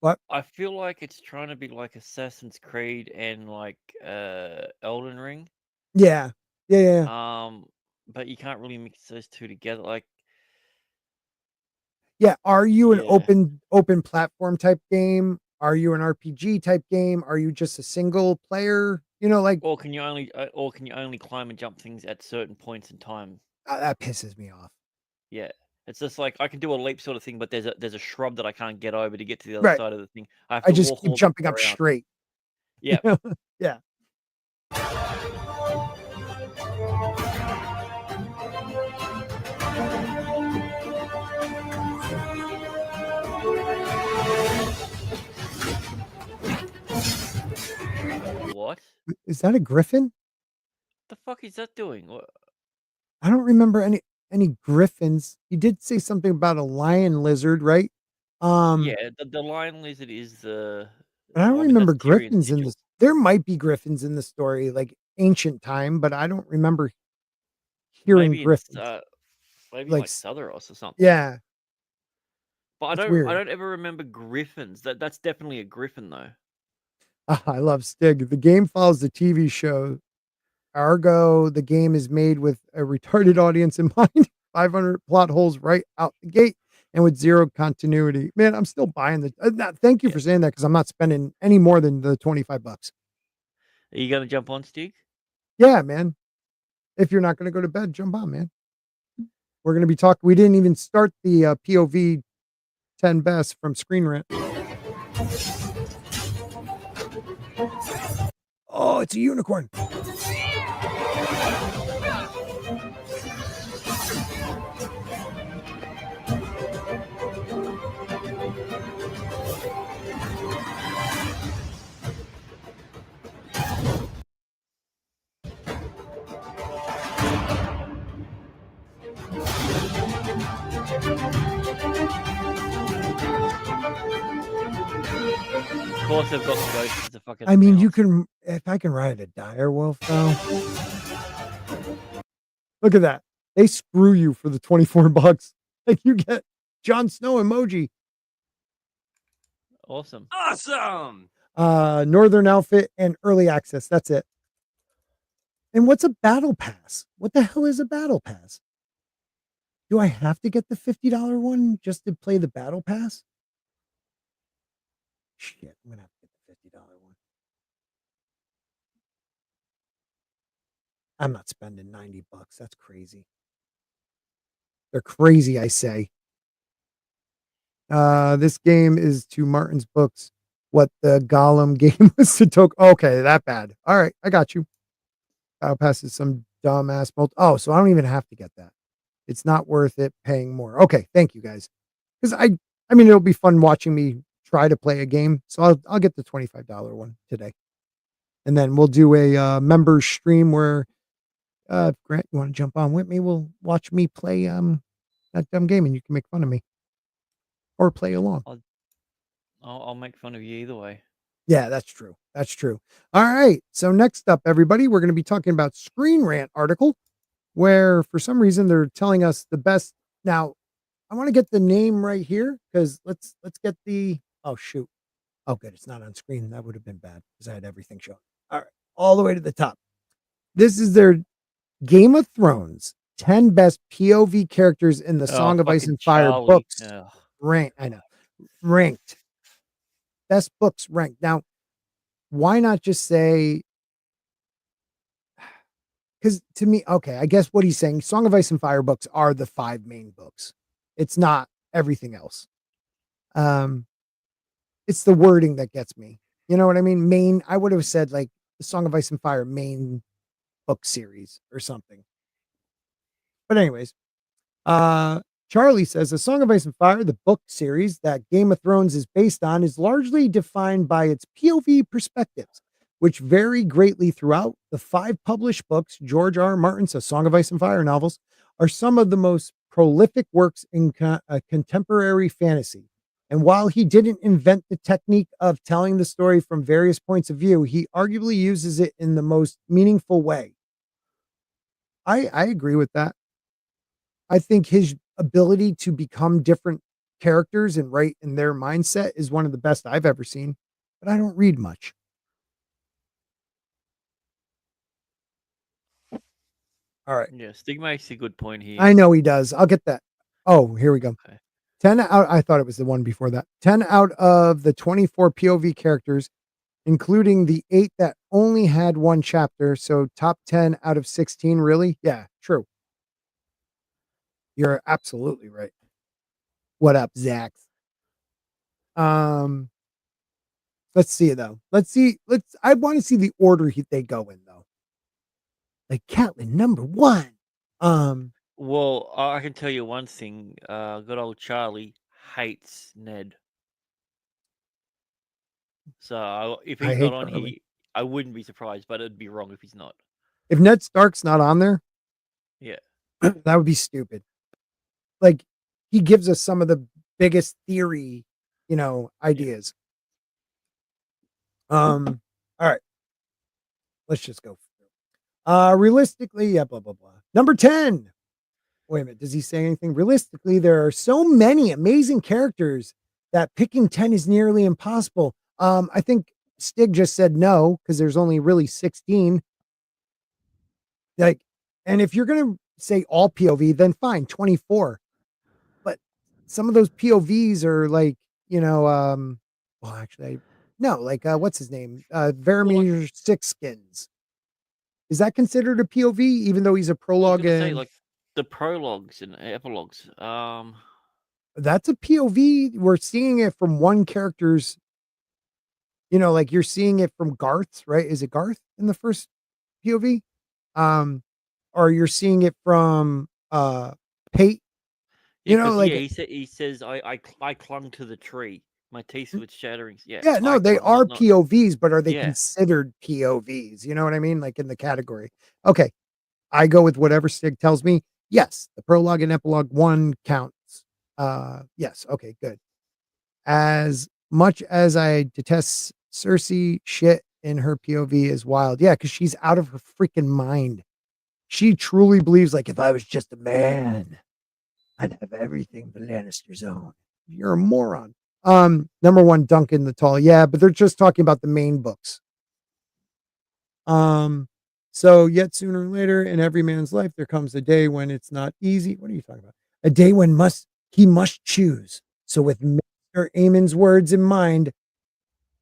What? I feel like it's trying to be like Assassin's Creed and like Elden Ring. Yeah. Yeah. But you can't really mix those two together. Like, Yeah. Are you an yeah. open platform type game? Are you an RPG type game? Are you just a single player? You know, like Or can you only climb and jump things at certain points in time? that pisses me off. Yeah. It's just like I can do a leap sort of thing, but there's a shrub that I can't get over to get to the other Right. side of the thing. I have I to just walk keep all the jumping way up around. straight. Yeah. Yeah. What? Is that a griffin? The fuck is that doing? I don't remember any griffins. You did say something about a lion lizard, right? Yeah, the lion lizard is the. But I don't that's remember Tyrion's griffins in sigil. this. There might be griffins in the story, like ancient time, but I don't remember hearing Maybe griffins. maybe like like Sotheros or something. Yeah. But That's I weird. don't ever remember griffins. That's definitely a griffin though. I love Stig. The game follows the TV show. Argo, the game is made with a retarded audience in mind. 500 plot holes right out the gate and with zero continuity. Man, I'm still buying the. Thank you for saying that because I'm not spending any more than the $25. Are you gonna jump on, Stig? Yeah, man. If you're not going to go to bed, jump on, man. We're going to be talking. We didn't even start the POV 10 best from ScreenRant. Oh, it's a unicorn. course, they've got the ghost as a fucking. I mean, you mouse. can, if I can ride a dire wolf though. Look at that. They screw you for the $24. Like you get Jon Snow emoji. Awesome. Awesome. Northern outfit and early access. That's it. And what's a battle pass? What the hell is a battle pass? Do I have to get the $50 one just to play the battle pass? Shit, I'm gonna have to get the $50 one. I'm not spending $90. That's crazy. They're crazy, I say. This game is to Martin's books what the Gollum game was to Tok. Okay, that bad. All right, I got you. Battle pass is some dumbass Oh, so I don't even have to get that. It's not worth it paying more. Okay, thank you guys. Because I mean, it'll be fun watching me try to play a game. So I'll get the $25 one today. And then we'll do a member stream where Grant, you want to jump on with me? We'll watch me play that dumb game and you can make fun of me. Or play along. I'll make fun of you either way. Yeah, that's true. That's true. All right. So next up, everybody, we're going to be talking about ScreenRant article, where for some reason they're telling us the best. Now, I want to get the name right here because let's get the. Oh shoot! Oh good, it's not on screen. That would have been bad because I had everything shown. All right, all the way to the top. This is their Game of Thrones 10 best POV characters in the Song of Ice and Fire books. Ranked. I know. Ranked. Best books ranked. Now, why not just say, because to me, okay, I guess what he's saying, Song of Ice and Fire books are the 5 main books. It's not everything else. It's the wording that gets me. You know what I mean? Main, I would have said like the Song of Ice and Fire main book series or something. But anyways, Charlie says A Song of Ice and Fire, the book series that Game of Thrones is based on, is largely defined by its POV perspectives, which vary greatly throughout. The 5 published books, George R. R. Martin's A Song of Ice and Fire novels, are some of the most prolific works in contemporary fantasy. And while he didn't invent the technique of telling the story from various points of view, he arguably uses it in the most meaningful way. I agree with that. I think his ability to become different characters and write in their mindset is one of the best I've ever seen, but I don't read much. Yeah, All right. Yeah, Stig makes a good point here. I know he does. I'll get that. Oh, here we go. Okay. 10 out. I thought it was the one before that. 10 out of the 24 POV characters, including the 8 that only had 1 chapter. So top 10 out of 16, really? Yeah, true. You're absolutely right. What up, Zach? Let's see though. I want to see the order they go in though. Like Catelyn, number 1. Well, I can tell you one thing. Good old Charlie hates Ned. So if I he's hate not on Charlie. here, I wouldn't be surprised, but it'd be wrong if he's not. If Ned Stark's not on there, Yeah. that would be stupid. Like he gives us some of the biggest theory, ideas. All right. Let's just go. Realistically, yeah, blah, blah, blah. Number 10. Wait a minute. Does he say anything? Realistically, there are so many amazing characters that picking 10 is nearly impossible. I think Stig just said no, because there's only really 16. Like, and if you're going to say all POV, then fine, 24. But some of those POVs are like, well, actually, what's his name? Varamir Sixskins. Is that considered a POV, even though he's a prologue? Say, like the prologues and epilogues. That's a POV. We're seeing it from one character's. Like you're seeing it from Garth's, right? Is it Garth in the first POV? Or you're seeing it from Pate. He says I clung to the tree. My teeth were shattering. Yeah. Yeah, no, they are POVs, but are they considered POVs? You know what I mean? Like in the category. Okay. I go with whatever Stig tells me. Yes, the prologue and epilogue 1 counts. Yes. Okay, good. As much as I detest Cersei, shit in her POV is wild. Yeah, because she's out of her freaking mind. She truly believes, like, if I was just a man, I'd have everything the Lannisters own. You're a moron. Number one, Duncan the Tall. Yeah, but they're just talking about the main books. So yet sooner or later in every man's life, there comes a day when it's not easy. What are you talking about? A day when he must choose. So with Mr. Eamon's words in mind,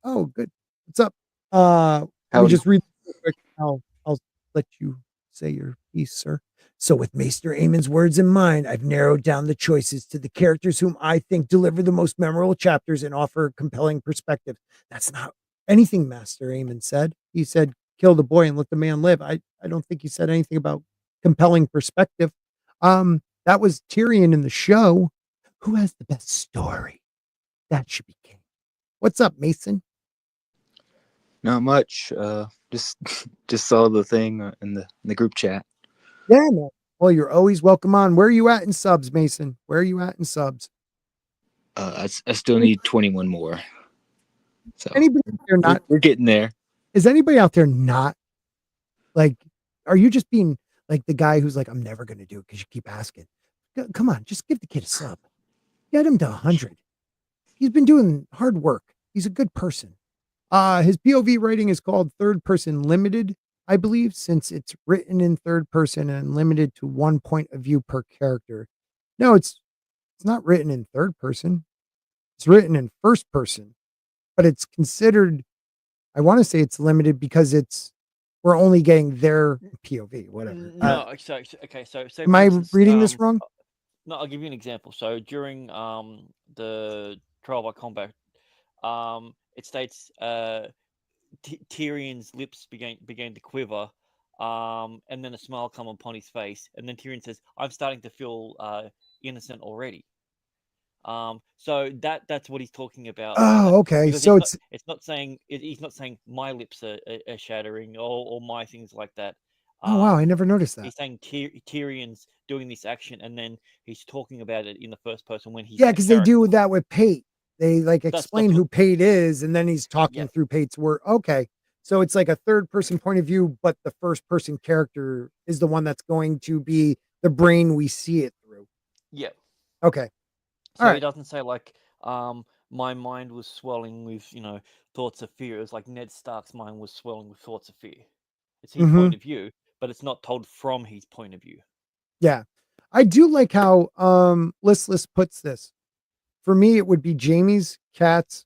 oh, good. What's up? Let me Howdy. just read real quick. I'll let you say your piece, sir. So with Maester Eamon's words in mind, I've narrowed down the choices to the characters whom I think deliver the most memorable chapters and offer compelling perspective. That's not anything Master Eamon said. He said, kill the boy and let the man live. I don't think he said anything about compelling perspective. That was Tyrion in the show. Who has the best story? That should be king. What's up, Mason? Not much. Just just saw the thing in the group chat. Yeah, man. Well, you're always welcome on. Where are you at in subs, Mason? Where are you at in subs? I still need 21 more. So Anybody out there not? we're getting there. Is anybody out there not like? Are you just being like the guy who's like, I'm never going to do it because you keep asking? Come on, just give the kid a sub. Get him to 100. He's been doing hard work. He's a good person. His POV rating is called third person limited, I believe, since it's written in third person and limited to one point of view per character. No, it's not written in third person. It's written in first person, but it's considered, I want to say it's limited because we're only getting their POV, whatever. No, okay, so say Am for I instance, reading this wrong? No, I'll give you an example. So during the trial by combat, it states Tyrion's lips began to quiver, and then a smile come upon his face, and then Tyrion says, "I'm starting to feel innocent already." So that's what he's talking about. Oh, okay. Because So it's not saying he's not saying my lips are shattering or my things like that. oh wow, I never noticed that. He's saying Tyrion's doing this action, and then he's talking about it in the first person when he's Yeah, the because they do character. that with Pate. They like That's explain who Pate is, and then he's talking Yep. through Pate's word. Okay. So it's like a third person point of view, but the first person character is the one that's going to be the brain we see it through. Yep. Okay. So All he right. doesn't say like my mind was swelling with thoughts of fear. It's like Ned Stark's mind was swelling with thoughts of fear. It's his point of view, but it's not told from his point of view. Yeah. I do like how Listless puts this. For me, it would be Jaime's, Kat's,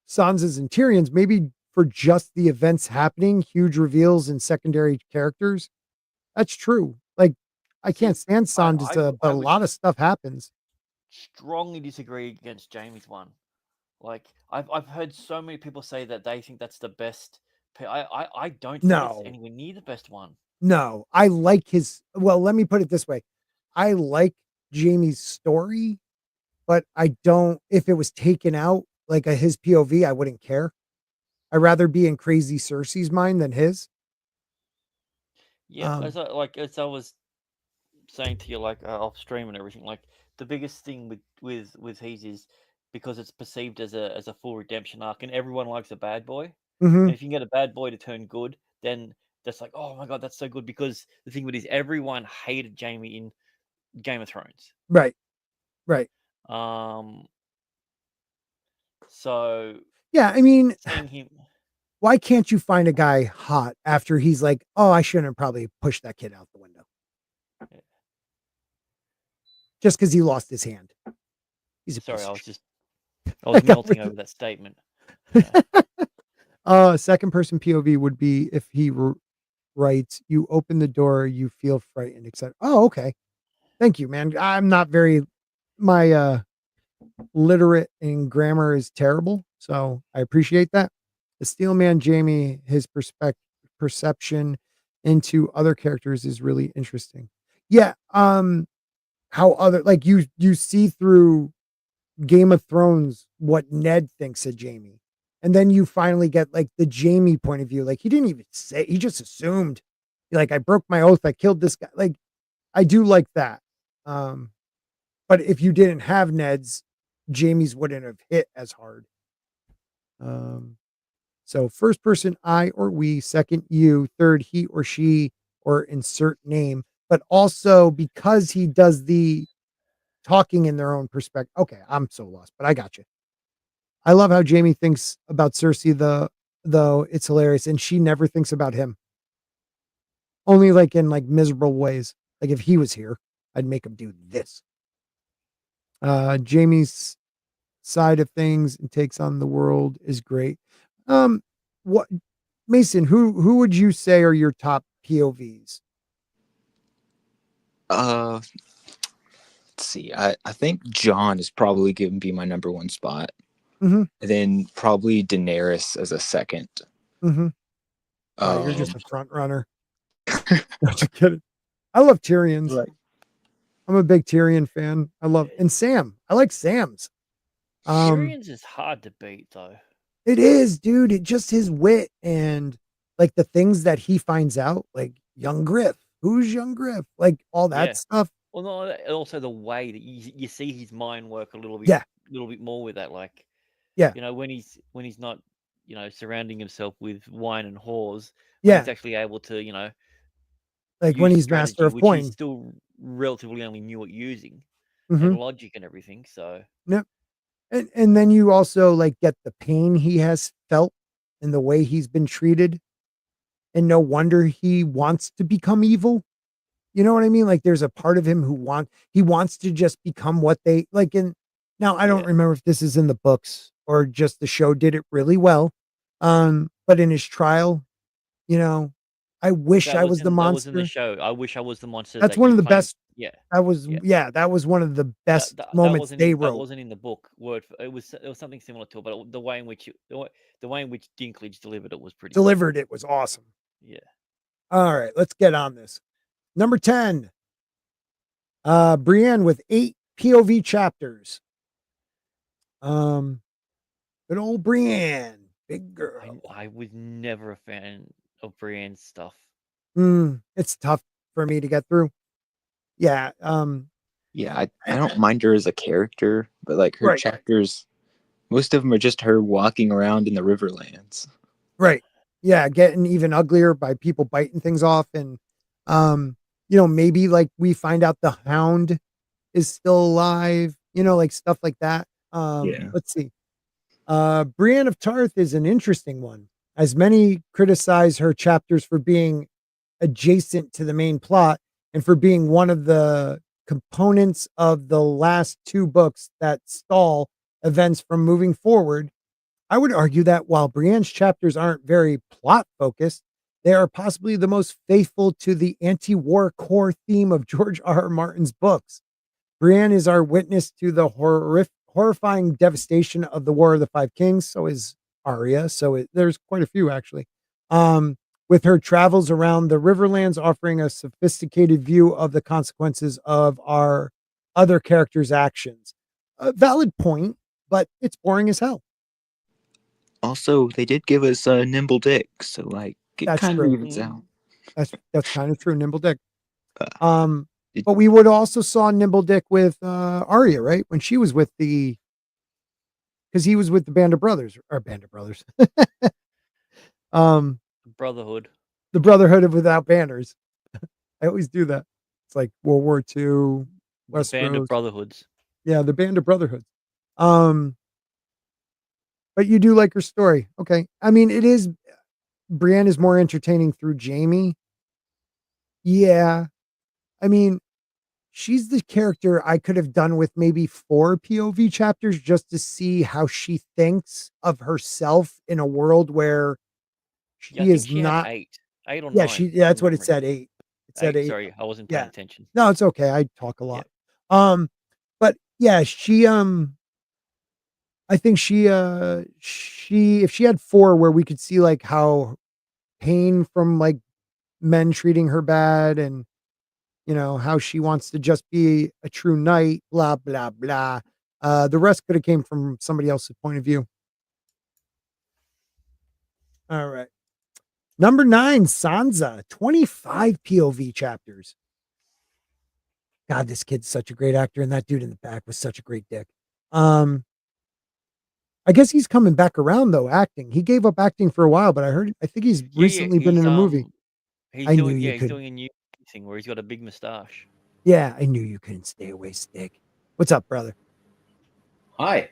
Sansa's, and Tyrion's, maybe for just the events happening, huge reveals and secondary characters. That's true. Like, I can't stand Sansa, but a lot of stuff happens. Strongly disagree against Jaime's one. Like, I've heard so many people say that they think that's the best. I don't think it's anywhere near the best one. No, I like well, let me put it this way. I like Jaime's story, but I don't, if it was taken out, like his POV, I wouldn't care. I'd rather be in crazy Cersei's mind than his. Yeah, as I was saying to you, like off stream and everything, like the biggest thing with his is because it's perceived as a full redemption arc, and everyone likes a bad boy. And if you can get a bad boy to turn good, then that's like, oh my god, that's so good. Because the thing with it is, everyone hated Jaime in Game of Thrones. Right. So yeah, I mean, seeing him, why can't you find a guy hot after he's like, oh, I shouldn't have probably pushed that kid out the window, just because he lost his hand. He's sorry, I was melting over that statement. Second person POV would be if he writes, you open the door, you feel frightened, etc. Oh, okay. Thank you, man. I'm not my literate in grammar is terrible, so I appreciate that. The Steelman Jaime, his perception into other characters is really interesting. Yeah, how other, like, you see through Game of Thrones what Ned thinks of Jaime. And then you finally get like the Jaime point of view. Like, he didn't even say, he just assumed, like, I broke my oath, I killed this guy. Like, I do like that. But if you didn't have Ned's, Jaime's wouldn't have hit as hard. So first person, I or we, second, you, third, he or she, or insert name, but also because he does the talking in their own perspective. Okay, I'm so lost, but I got you. I love how Jamie thinks about Cersei, though it's hilarious, and she never thinks about him. Only like in like miserable ways. Like if he was here, I'd make him do this. Jamie's side of things and takes on the world is great. What Mason, who would you say are your top POVs? Let's see. I think John is probably going to be my number one spot. Mhm. And then probably Daenerys as a second. Mhm. You're Um, just a front runner. Not just kidding. I love Tyrion's. Right. I'm a big Tyrion fan. I love and Sam. I like Sam's. Tyrion's is hard to beat, though. It is, dude. It just his wit and like the things that he finds out, like young Griff. Who's young Griff? Like all that Yeah. stuff. Well, no, and also the way that you see his mind work a little bit, Yeah. more with that. Like, Yeah. you know, when he's not, you know, surrounding himself with wine and whores, when Yeah. he's actually able to, you know, Like when use he's master strategy, of which he's coin. still relatively only new at using, Mhm. and logic and everything. So Yep. And then you also like get the pain he has felt and the way he's been treated. And no wonder he wants to become evil. You know what I mean? Like there's a part of him who wants to just become what they like in now I don't yeah, remember if this is in the books or just the show did it really well. But in his trial, you know, I wish I was the that was in the monster. show. I wish I was the monster That's that one you of the claim. best Yeah, yeah, that was one of the best moments they that wrote. wasn't in the book word. It was something similar to it, but the way in which the way in which Dinklage delivered it was pretty good. Delivered it was awesome. Yeah. All right, let's get on this. Number 10. Brienne with 8 POV chapters. Good old Brienne, big girl. I was never a fan of Brienne's stuff. It's tough for me to get through. Yeah. Yeah, I don't mind her as a character, but like her Right. chapters, most of them are just her walking around in the Riverlands. Right. Yeah, getting even uglier by people biting things off and you know, maybe like we find out the Hound is still alive, you know, like stuff like that. Yeah. Let's see. Brienne of Tarth is an interesting one. As many criticize her chapters for being adjacent to the main plot and for being one of the components of the last 2 books that stall events from moving forward. I would argue that while Brienne's chapters aren't very plot focused, they are possibly the most faithful to the anti-war core theme of George R. R. Martin's books. Brienne is our witness to the horrifying devastation of the War of the Five Kings. So is Arya. There's quite a few actually. With her travels around the Riverlands, offering a sophisticated view of the consequences of our other characters' actions. A valid point, but it's boring as hell. Also, they did give us Nimble Dick, so like it That's kind of true. evens out. That's kind of true. Nimble Dick. Uh, But we would also saw Nimble Dick with Arya, right? When she was with because he was with the Band of Brothers or Band of Brothers. Brotherhood. The Brotherhood of Without Banners. I always do that. It's like World War II, The Band of Westeros. Brotherhoods. Yeah, the Band of Brotherhoods. But you do like her story. Okay. I mean, Brienne is more entertaining through Jamie. Yeah. I mean, she's the character I could have done with maybe 4 POV chapters just to see how she thinks of herself in a world where she Yeah, I think is she had not. 8. 8 or Yeah, 9 that's from what it memory. said, 8. It said 8. Sorry, I wasn't paying Yeah. attention. No, it's okay. I talk a Yeah. lot. But yeah, I think she if she had 4 where we could see like how pain from like men treating her bad and you know how she wants to just be a true knight, blah blah blah. The rest could have came from somebody else's point of view. All right. Number 9, Sansa, 25 POV chapters. God, this kid's such a great actor, and that dude in the back was such a great dick. I guess he's coming back around though, acting. He gave up acting for a while, but I think he's recently been in a movie. He's I knew doing you he's could. doing a new thing where he's got a big moustache. Yeah, I knew you couldn't stay away, Stick. What's up, brother? Hi.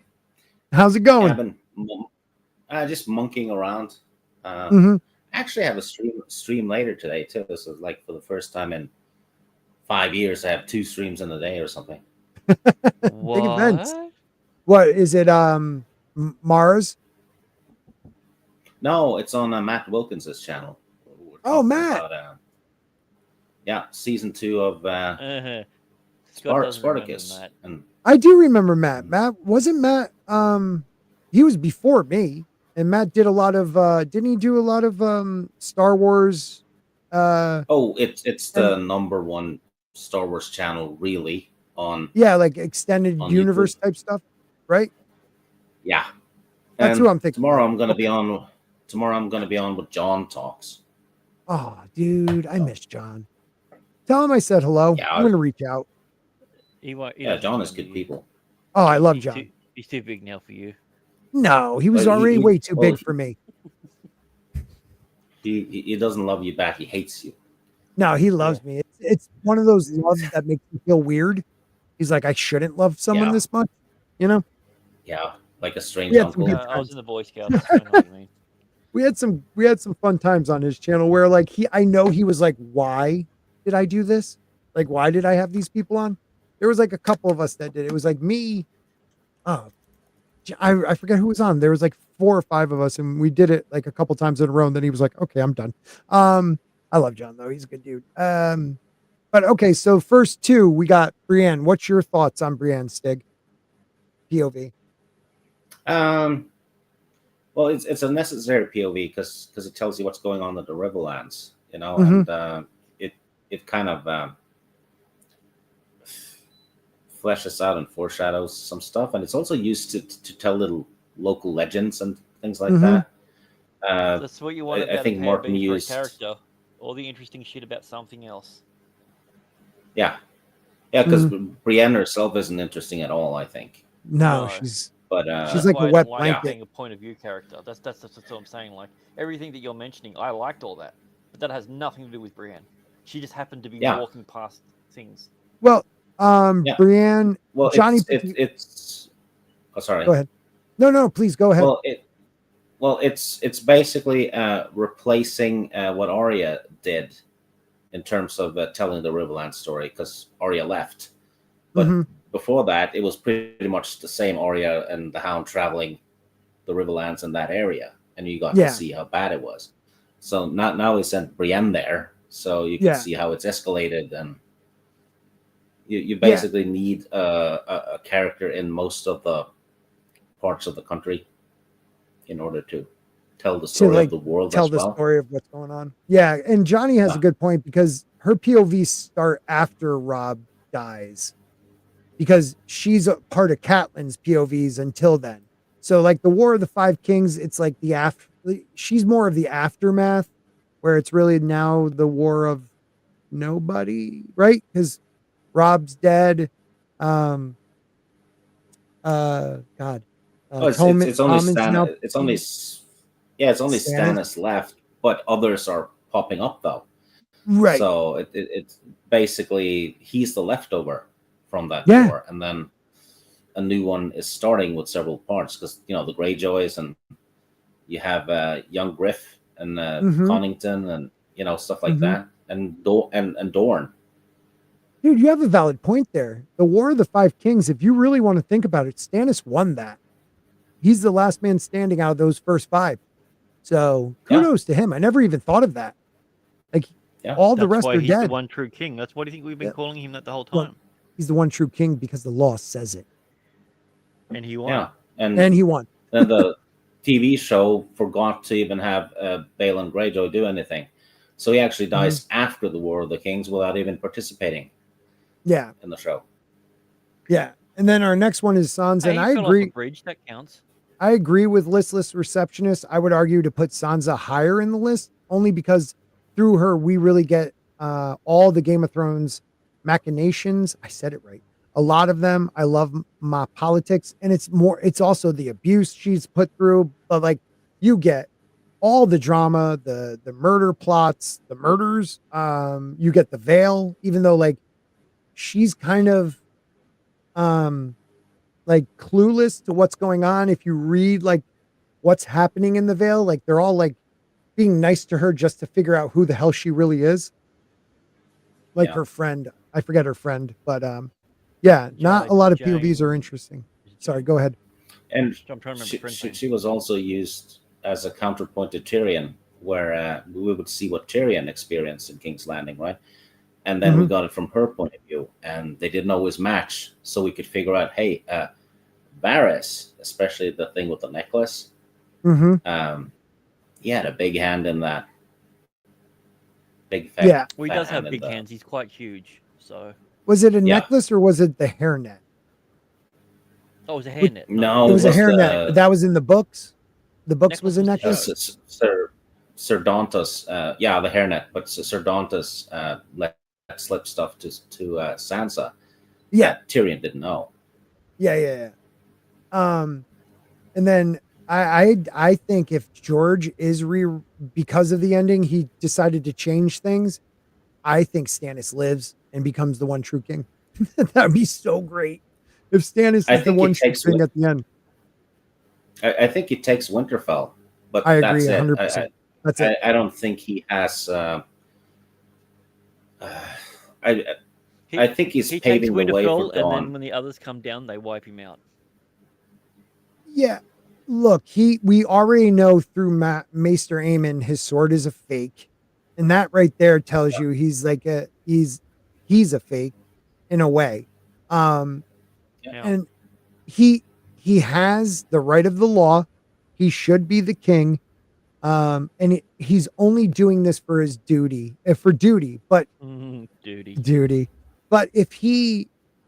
How's it Yeah, going? I've been just monkeying around. hmm Actually, I have a stream later today too. This is like for the first time in 5 years. I have 2 streams in a day or something. Big events. What? What is it? Mars? No, it's on Matt Wilkins' channel. We're Oh, talking Matt. about, yeah, season 2 of Scott doesn't remember Spartacus. Matt. And I do remember Matt. Matt wasn't Matt. He was before me, and Matt did a lot of. Didn't he do a lot of Star Wars? it's the number 1 Star Wars channel really on. Yeah, like extended on universe YouTube. type stuff, right? Yeah. That's And who I'm thinking. Tomorrow I'm going to be on. Tomorrow I'm going to be on with John Talks. Oh, dude, I miss John. Tell him I said hello. Yeah, I'm gonna reach out. He Yeah, doesn't John is remember good you. people. Oh, I love He's John. he's too big now for you. No, he was Well, already way too well, big for me. He doesn't love you back. He hates you. No, he loves me. It's one of those loves that makes me feel weird. He's like, I shouldn't love someone Yeah. this much, you know? Yeah, like a strange We had some uncle. good I was in the Boy Scouts. So I know what you mean. We had some fun times on his channel where like I know he was like, why did I do this? Like, why did I have these people on? There was like a couple of us that did. It was like me. I forget who was on. There was like 4 or 5 of us, and we did it like a couple times in a row. And then he was like, okay, I'm done. I love John though. He's a good dude. But okay, so first 2, we got Brienne. What's your thoughts on Brienne, Stig? POV. Well, it's a necessary POV because it tells you what's going on at the Riverlands, you know, Mhm. and it kind of fleshes out and foreshadows some stuff, and it's also used to tell little local legends and things like Mhm. that. That's what you want I about think a POV Martin for a used. character. All the interesting shit about something else. Yeah, because Brienne herself isn't interesting at all, I think. No, No. she's But She's That's like why a I wet don't like blanket. being a point of view character. That's what I'm saying. Like everything that you're mentioning, I liked all that, but that has nothing to do with Brienne. She just happened to be Yeah. walking past things. well, Yeah. Brienne, well, Johnny. it's. Oh, sorry. Go ahead. No, please go ahead. Well, it's basically replacing what Arya did in terms of telling the Riverland story because Arya left. But Mhm. before that, it was pretty much the same Arya and the Hound traveling the Riverlands in that area, and you got Yeah. to see how bad it was. So now we sent Brienne there, so you can Yeah. see how it's escalated, and you basically need a character in most of the parts of the country in order to tell the story like, of the world Tell as the well. story of what's going on. Yeah, and Johnny has a Yeah. good point because her POV start after Rob dies because she's a part of Catelyn's POVs until then. So like the War of the 5 Kings, it's like she's more of the aftermath where it's really now the war of nobody, right? Because Rob's dead. God. Oh, it's only Tommen's now Stan. It's only Stannis left, but others are popping up though. right. So it's basically he's the leftover from that Yeah. war, and then a new one is starting with several parts because the Greyjoys, and you have young Griff and Connington, and stuff like that, and Dorne. Dude, you have a valid point there. The War of the 5 Kings, if you really want to think about it, Stannis won that. He's the last man standing out of those first 5. So kudos to him. I never even thought of that. Like all the That's rest why are he's dead. the one true king. That's why do you think we've been calling him that the whole Well, time? He's the one true king because the law says it. And he won. Yeah, And he won. And the TV show forgot to even have Balon Greyjoy do anything, so he actually dies after the War of the Kings without even participating. Yeah. In the show. Yeah. And then our next one is Sansa. And I fell agree. Off a bridge, that counts. I agree with listless receptionist. I would argue to put Sansa higher in the list only because through her, we really get all the Game of Thrones machinations. I said it right. a lot of them. I love my politics, and it's also the abuse she's put through. But like, you get all the drama, the murder plots, the murders. You get the veil, even though like she's kind of like clueless to what's going on. If you read like what's happening in the veil, like they're all like being nice to her just to figure out who the hell she really is. Like Yeah. her friend, I forget her friend, but yeah, not a lot of POVs are interesting. Sorry, go ahead. And I'm trying to remember friend's name. she was also used as a counterpoint to Tyrion, where we would see what Tyrion experienced in King's Landing, right? And then we got it from her point of view, and they didn't always match, so we could figure out, hey, Varys, especially the thing with the necklace, he had a big hand in that. Big fat. Yeah. Well, he fat does hand have in big the- hands. He's quite huge. So, Was it a Yeah. necklace or was it the hairnet? oh, it was a hairnet. No, It was a was hairnet. the- That was in the books. The books was a Necklace necklace. Sir Dantas, yeah, the hairnet, but Sir Dantas let slip stuff to Sansa. Yeah, that Tyrion didn't know. yeah. And then I think if George is because of the ending, he decided to change things. I think Stannis lives and becomes the one true king. That would be so great if Stannis I is the think he one true takes king with- at the end. I think he takes Winterfell, but I agree, that's it. 100%. That's it. I don't think he has. I think he's He takes paving the way Winterfell, for and Dawn. then when the others come down, they wipe him out. Yeah. Look, we already know through Maester Aemon his sword is a fake. And that right there tells you he's like he's a fake in a way. Yeah. And he has the right of the law. He should be the king. And he's only doing this for his duty, but Duty. But if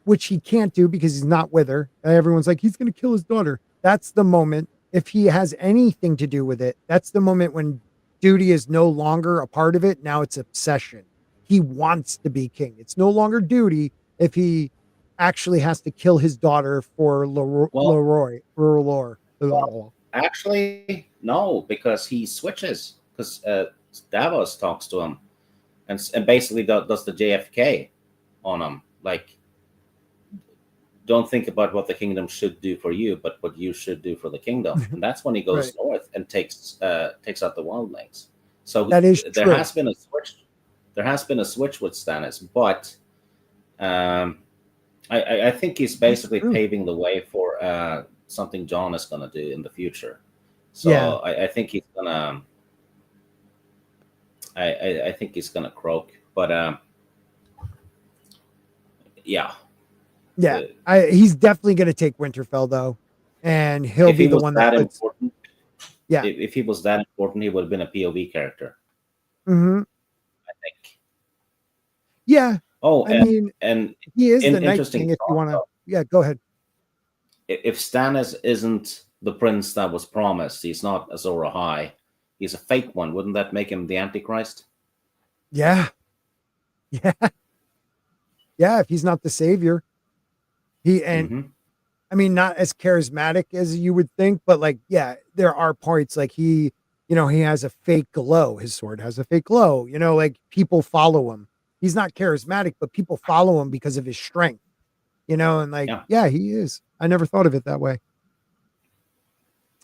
which he can't do because he's not with her, everyone's like, he's going to kill his daughter. That's the moment. If he has anything to do with it, that's the moment when duty is no longer a part of it. Now it's obsession. He wants to be king. It's no longer duty if he actually has to kill his daughter for Leroy. Actually, no, because he switches. Because Davos talks to him, and basically does the JFK on him. Like, don't think about what the kingdom should do for you, but what you should do for the kingdom. And that's when he goes Right. north and takes out the wildlings. So That is there true. has been a switch. There has been a switch with Stannis, but I think he's basically true. paving the way for something Jon is going to do in the future. So Yeah. I think he's gonna. I think he's gonna croak, but yeah. Yeah. He's definitely going to take Winterfell though. And he'll If be he the was one that that puts, important, yeah. If he was that important, he would have been a POV character. Mhm. I think. Yeah. Oh, I mean, and he is the Night interesting King if you thought, want to. though. Yeah, go ahead. If Stannis isn't the prince that was promised, he's not Azor Ahai. He's a fake one. Wouldn't that make him the Antichrist? Yeah. Yeah. Yeah, if he's not the savior. Mhm. I mean, not as charismatic as you would think, but like, yeah, there are parts like he has a fake glow. His sword has a fake glow, like people follow him. He's not charismatic, but people follow him because of his strength, and like, yeah, he is. I never thought of it that way.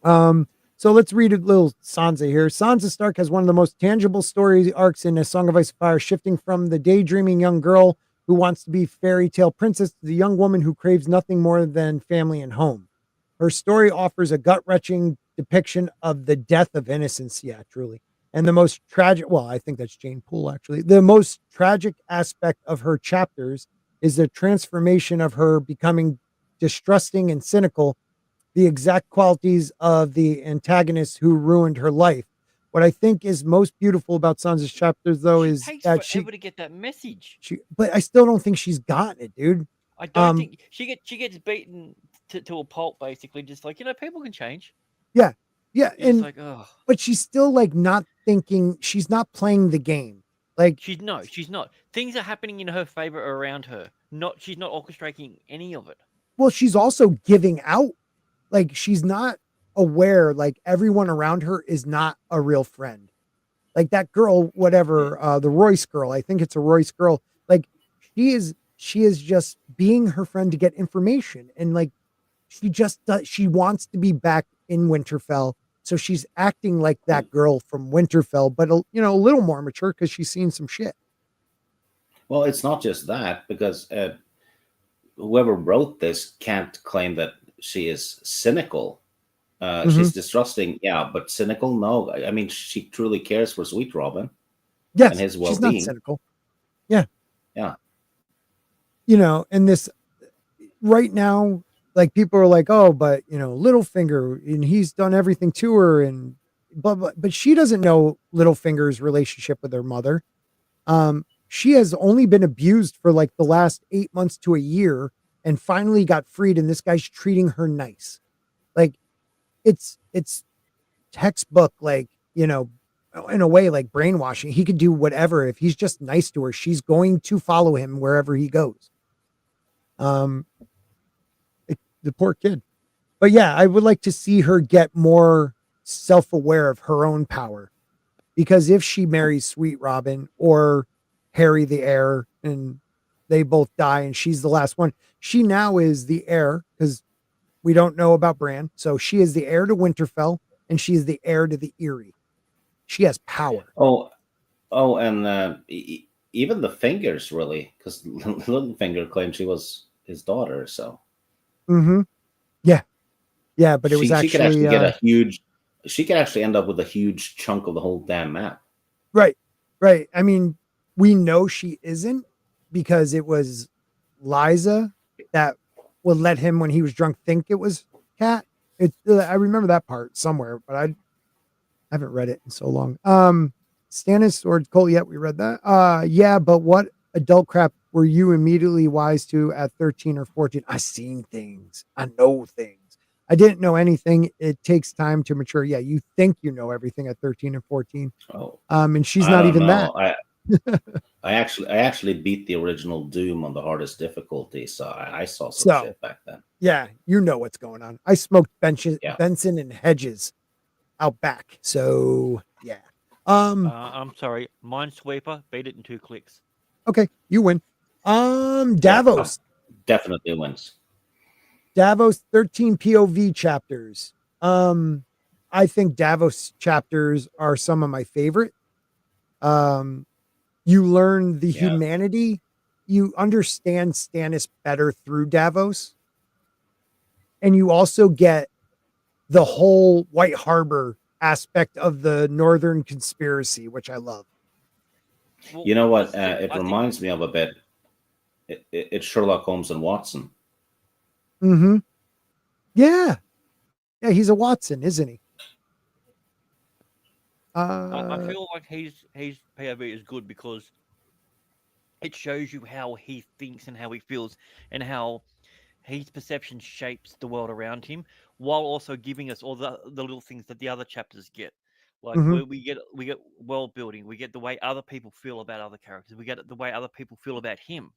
So let's read a little Sansa here. Sansa Stark has one of the most tangible story arcs in A Song of Ice and Fire, shifting from the daydreaming young girl who wants to be fairy tale princess to the young woman who craves nothing more than family and home. Her story offers a gut-wrenching depiction of the death of innocence, yeah, truly. And the most tragic, well, I think that's Jane Poole, actually. The most tragic aspect of her chapters is the transformation of her becoming distrusting and cynical, the exact qualities of the antagonist who ruined her life. What I think is most beautiful about Sansa's chapters, though, is takes that forever to get that message. but I still don't think she's gotten it, dude. I don't think she gets beaten to a pulp, basically. Just like, people can change. Yeah, It's and like, oh, but she's still like not thinking. She's not playing the game. Like she's not. Things are happening in her favor around her. she's not orchestrating any of it. Well, she's also giving out, like she's not aware, like everyone around her is not a real friend. Like that girl, whatever, the Royce girl, I think it's a Royce girl. Like she is just being her friend to get information. And like, she wants to be back in Winterfell. So she's acting like that girl from Winterfell, but a little more mature because she's seen some shit. Well, it's not just that, because whoever wrote this can't claim that she is cynical. She's distrusting, yeah, but cynical, no. I mean, she truly cares for Sweet Robin. Yes, and his she's well-being. not cynical. Yeah. Yeah. And this right now, like people are like, oh, but Littlefinger, and he's done everything to her, and blah blah. But she doesn't know Littlefinger's relationship with her mother. She has only been abused for like the last 8 months to a year, and finally got freed. And this guy's treating her nice. Like it's textbook, like in a way, like brainwashing. He could do whatever. If he's just nice to her, she's going to follow him wherever he goes. The poor kid. But yeah, I would like to see her get more self-aware of her own power, because if she marries Sweet Robin or Harry the heir and they both die and she's the last one, she now is the heir, because we don't know about Bran. So she is the heir to Winterfell, and she is the heir to the Eyrie. She has power. And even the Fingers, really, because Littlefinger claimed she was his daughter. So, yeah, but it was actually she could actually get a huge. She could actually end up with a huge chunk of the whole damn map. Right. I mean, we know she isn't, because it was Liza that would let him, when he was drunk, think it was Cat. I remember that part somewhere, but I haven't read it in so long. Stannis Sword Cole, yeah, we read that. Yeah, but what adult crap were you immediately wise to at 13 or 14? I seen things. I know things. I didn't know anything. It takes time to mature. Yeah, you think you know everything at 13 and 14. And she's not even that. I actually beat the original Doom on the hardest difficulty, so I saw some shit back then. Yeah, you know what's going on. I smoked Benson and Hedges out back. So yeah. I'm sorry, Minesweeper beat it in 2 clicks. Okay, you win. Davos definitely wins. Davos 13 POV chapters. I think Davos chapters are some of my favorite. You learn the humanity. You understand Stannis better through Davos. And you also get the whole White Harbor aspect of the Northern conspiracy, which I love. Well, you know what? It reminds me of a bit. It's Sherlock Holmes and Watson. Yeah. Yeah, he's a Watson, isn't he? I feel like his POV is good because it shows you how he thinks and how he feels and how his perception shapes the world around him, while also giving us all the little things that the other chapters get. Like where we get world building, we get the way other people feel about other characters, we get the way other people feel about him.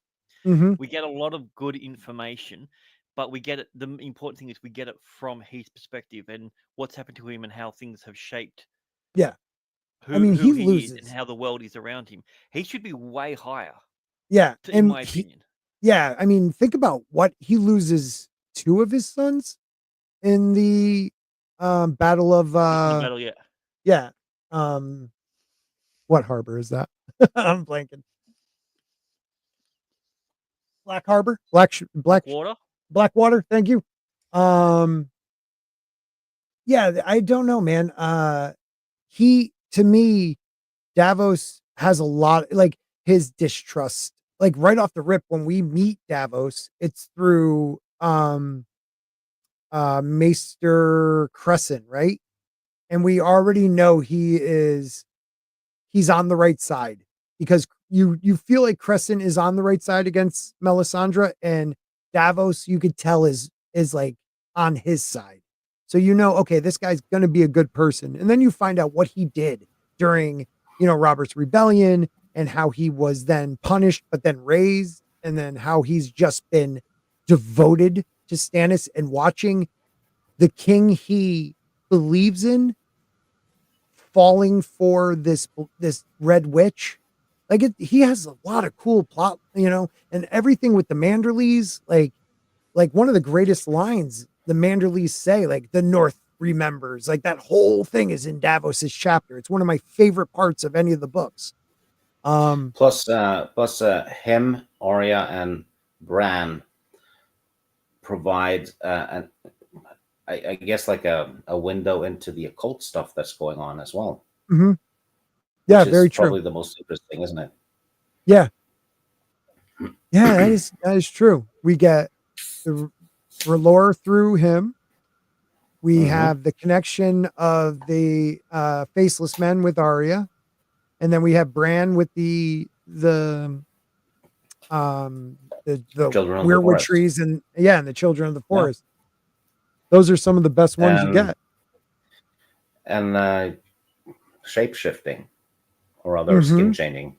We get a lot of good information, but we get it. The important thing is we get it from his perspective and what's happened to him and how things have shaped. Yeah, who he loses and how the world is around him. He should be way higher. Yeah, in my opinion. Yeah, I mean, think about what he loses 2 of his sons in the battle of battle, yeah. Yeah. What harbor is that? I'm blanking. Black Harbor? Blackwater. Thank you. Yeah, I don't know, man. To me, Davos has a lot, like his distrust, like right off the rip when we meet Davos, it's through Maester Crescent, right? And we already know he's on the right side, because you feel like Crescent is on the right side against Melisandre, and Davos, you could tell is like on his side. So okay, this guy's gonna be a good person. And then you find out what he did during, Robert's rebellion and how he was then punished but then raised. and then how he's just been devoted to Stannis and watching the king he believes in falling for this red witch. Like he has a lot of cool plot, and everything with the Manderleys, like one of the greatest lines the Manderleys say, like the North remembers, like that whole thing is in Davos's chapter. It's one of my favorite parts of any of the books. Plus, him, Arya, and Bran provide I guess like a window into the occult stuff that's going on as well. Mm-hmm. Yeah, which very is true. Probably the most interesting, isn't it? Yeah. Yeah, that is true. We get the lore through him. We have the connection of the faceless men with Arya, and then we have Bran with the weirwood trees and the children of the forest. Those are some of the best ones you get. And shape shifting or other skin changing.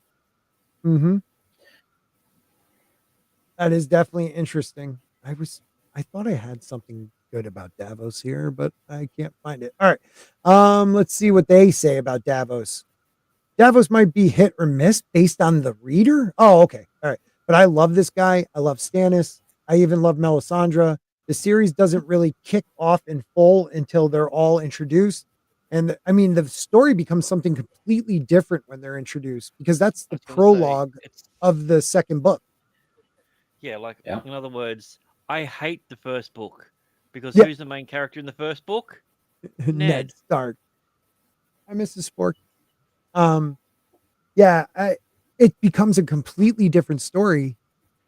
Mm-hmm. That is definitely interesting. I thought I had something good about Davos here, but I can't find it. All right. Let's see what they say about Davos. Davos might be hit or miss based on the reader. Oh, okay. All right. But I love this guy. I love Stannis. I even love Melisandre. The series doesn't really kick off in full until they're all introduced. And I mean, the story becomes something completely different when they're introduced, because that's the prologue of the second book. Yeah, in other words, I hate the first book because who's the main character in the first book? Ned Stark. I miss the Spork. It becomes a completely different story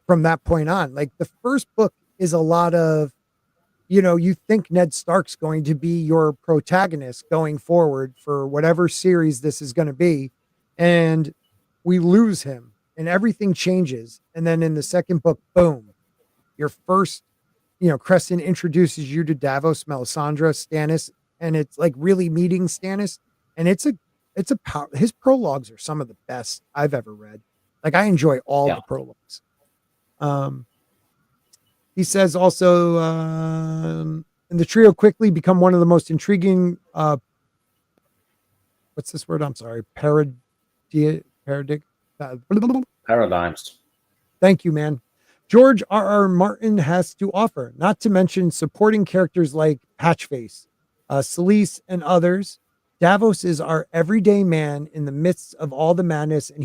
from that point on. Like the first book is a lot of, you think Ned Stark's going to be your protagonist going forward for whatever series this is going to be. And we lose him and everything changes. And then in the second book, boom, your first, Crescent introduces you to Davos, Melisandre, Stannis, and it's like really meeting Stannis. And it's a power. His prologues are some of the best I've ever read. Like I enjoy all the prologues. He says also, and the trio quickly become one of the most intriguing. What's this word? I'm sorry. Paradigms. Thank you, man. George R.R. Martin has to offer, not to mention supporting characters like Patchface, Selyse, and others. Davos is our everyday man in the midst of all the madness, and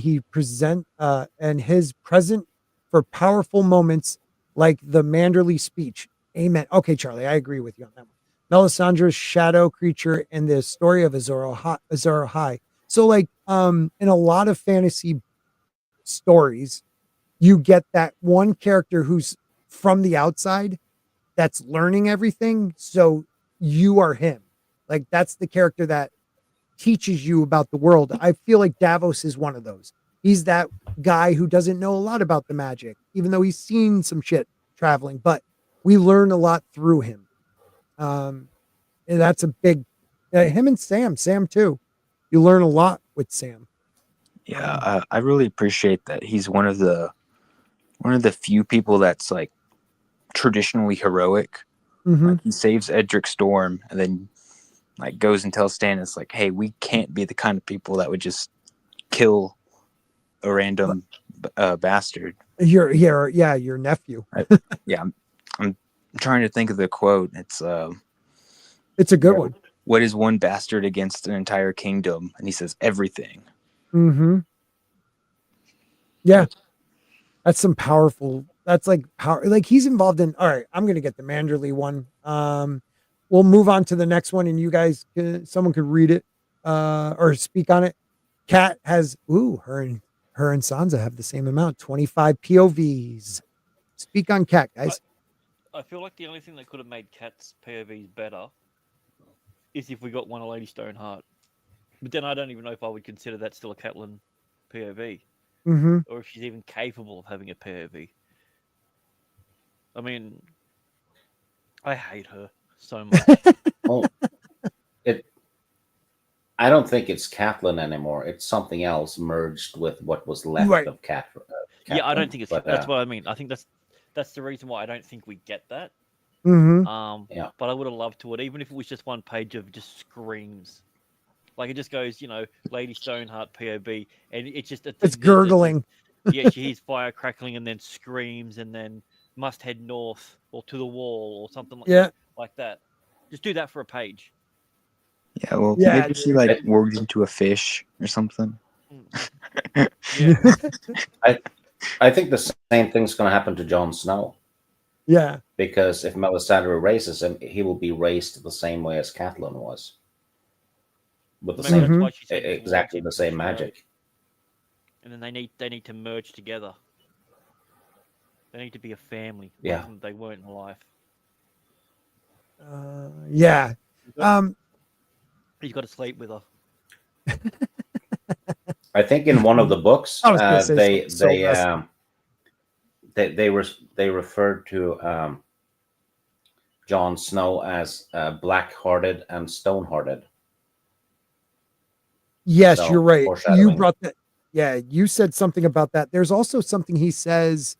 and his present for powerful moments like the Manderley speech. Amen. Okay, Charlie, I agree with you on that one. Melisandre's shadow creature and the story of Azor Ahai. So, like, in a lot of fantasy stories, you get that one character who's from the outside that's learning everything. So you are him. Like that's the character that teaches you about the world. I feel like Davos is one of those. He's that guy who doesn't know a lot about the magic, even though he's seen some shit traveling, but we learn a lot through him. And that's a big, him and Sam too. You learn a lot with Sam. Yeah. I really appreciate that. He's one of the few people that's like traditionally heroic. Like, he saves Edric Storm and then like goes and tells Stannis like, hey, we can't be the kind of people that would just kill a random bastard. Your nephew. I'm trying to think of the quote. It's a good one. What is one bastard against an entire kingdom? And he says everything. Yeah. That's some powerful. That's like power. Like he's involved in. All right, I'm gonna get the Manderley one. We'll move on to the next one, and you guys, someone could read it or speak on it. Kat has. Her and Sansa have the same amount. 25 POVs. Speak on Kat, guys. I feel like the only thing that could have made Kat's POVs better is if we got one of Lady Stoneheart. But then I don't even know if I would consider that still a Catelyn POV. Or if she's even capable of having a POV. I mean, I hate her so much. Well, I don't think it's Catelyn anymore. It's something else merged with what was left of Catelyn. Yeah, I Catelyn, don't think it's. but That's what I mean. I think that's the reason why I don't think we get that. Mm-hmm. Yeah. But I would have loved to it, even if it was just one page of just screams. Like it just goes, Lady Stoneheart POV, and it's just It's gurgling. Yeah, she hears fire crackling and then screams, and then must head north or to the wall or something like that. Just do that for a page. Yeah, well, Yeah, maybe she like worked into a fish or something. Yeah. I think the same thing's going to happen to Jon Snow. Yeah. Because if Melisandre raises him, he will be raised the same way as Catelyn was. With the Maybe that's same, why she said exactly more the same magic. And then they need to merge together. They need to be a family. Yeah. They weren't in life. Yeah. He's got to sleep with her. I think in one of the books, I was gonna say they referred to Jon Snow as black-hearted and stone-hearted. Yes, So, you're right. You foreshadowing. brought that. Yeah, you said something about that. There's also something he says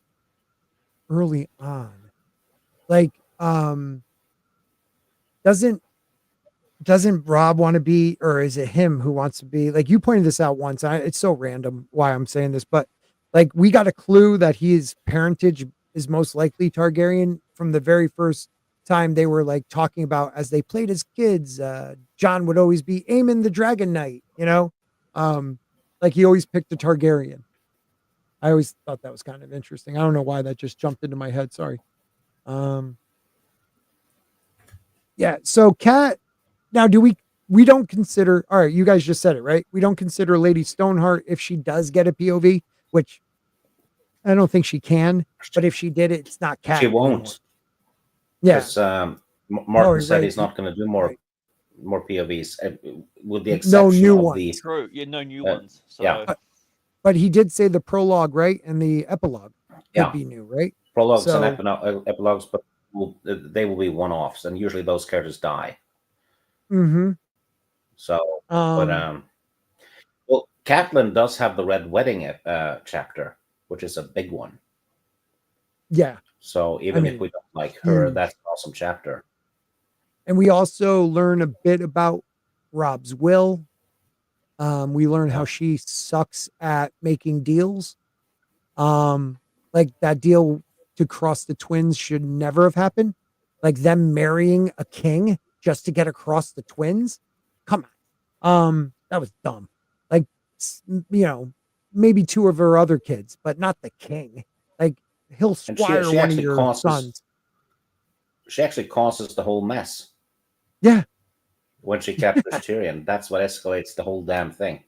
early on. Like, doesn't Rob want to be, or is it him who wants to be? Like, you pointed this out once. It's so random why I'm saying this, but like, we got a clue that his parentage is most likely Targaryen from the very first time they were like talking about as they played as kids. John would always be Aemon the Dragon Knight, like he always picked a Targaryen. I always thought that was kind of interesting. I don't know why that just jumped into my head. Sorry. Yeah. So Cat, now we don't consider, all right, you guys just said it, right? We don't consider Lady Stoneheart if she does get a POV, which I don't think she can, but if she did it, it's not Cat. She won't. Anymore. Yeah. Because Martin said he's not going to do more POVs, with the exception no new of ones. True. Yeah, no new ones. So, yeah. But he did say the prologue, right? And the epilogue could be new, right? Prologues and epilogues, but they will be one-offs, and usually those characters die. Mm-hmm. So, well, Catelyn does have the Red Wedding chapter, which is a big one. Yeah. So even if we don't like her, that's an awesome chapter. And we also learn a bit about Rob's will. We learn how she sucks at making deals. Like that deal to cross the twins should never have happened. Like them marrying a king just to get across the twins. Come on. That was dumb. Like, maybe two of her other kids, but not the king. Like he'll squire one of your sons. She actually causes the whole mess. Yeah. When she captures Tyrion, that's what escalates the whole damn thing.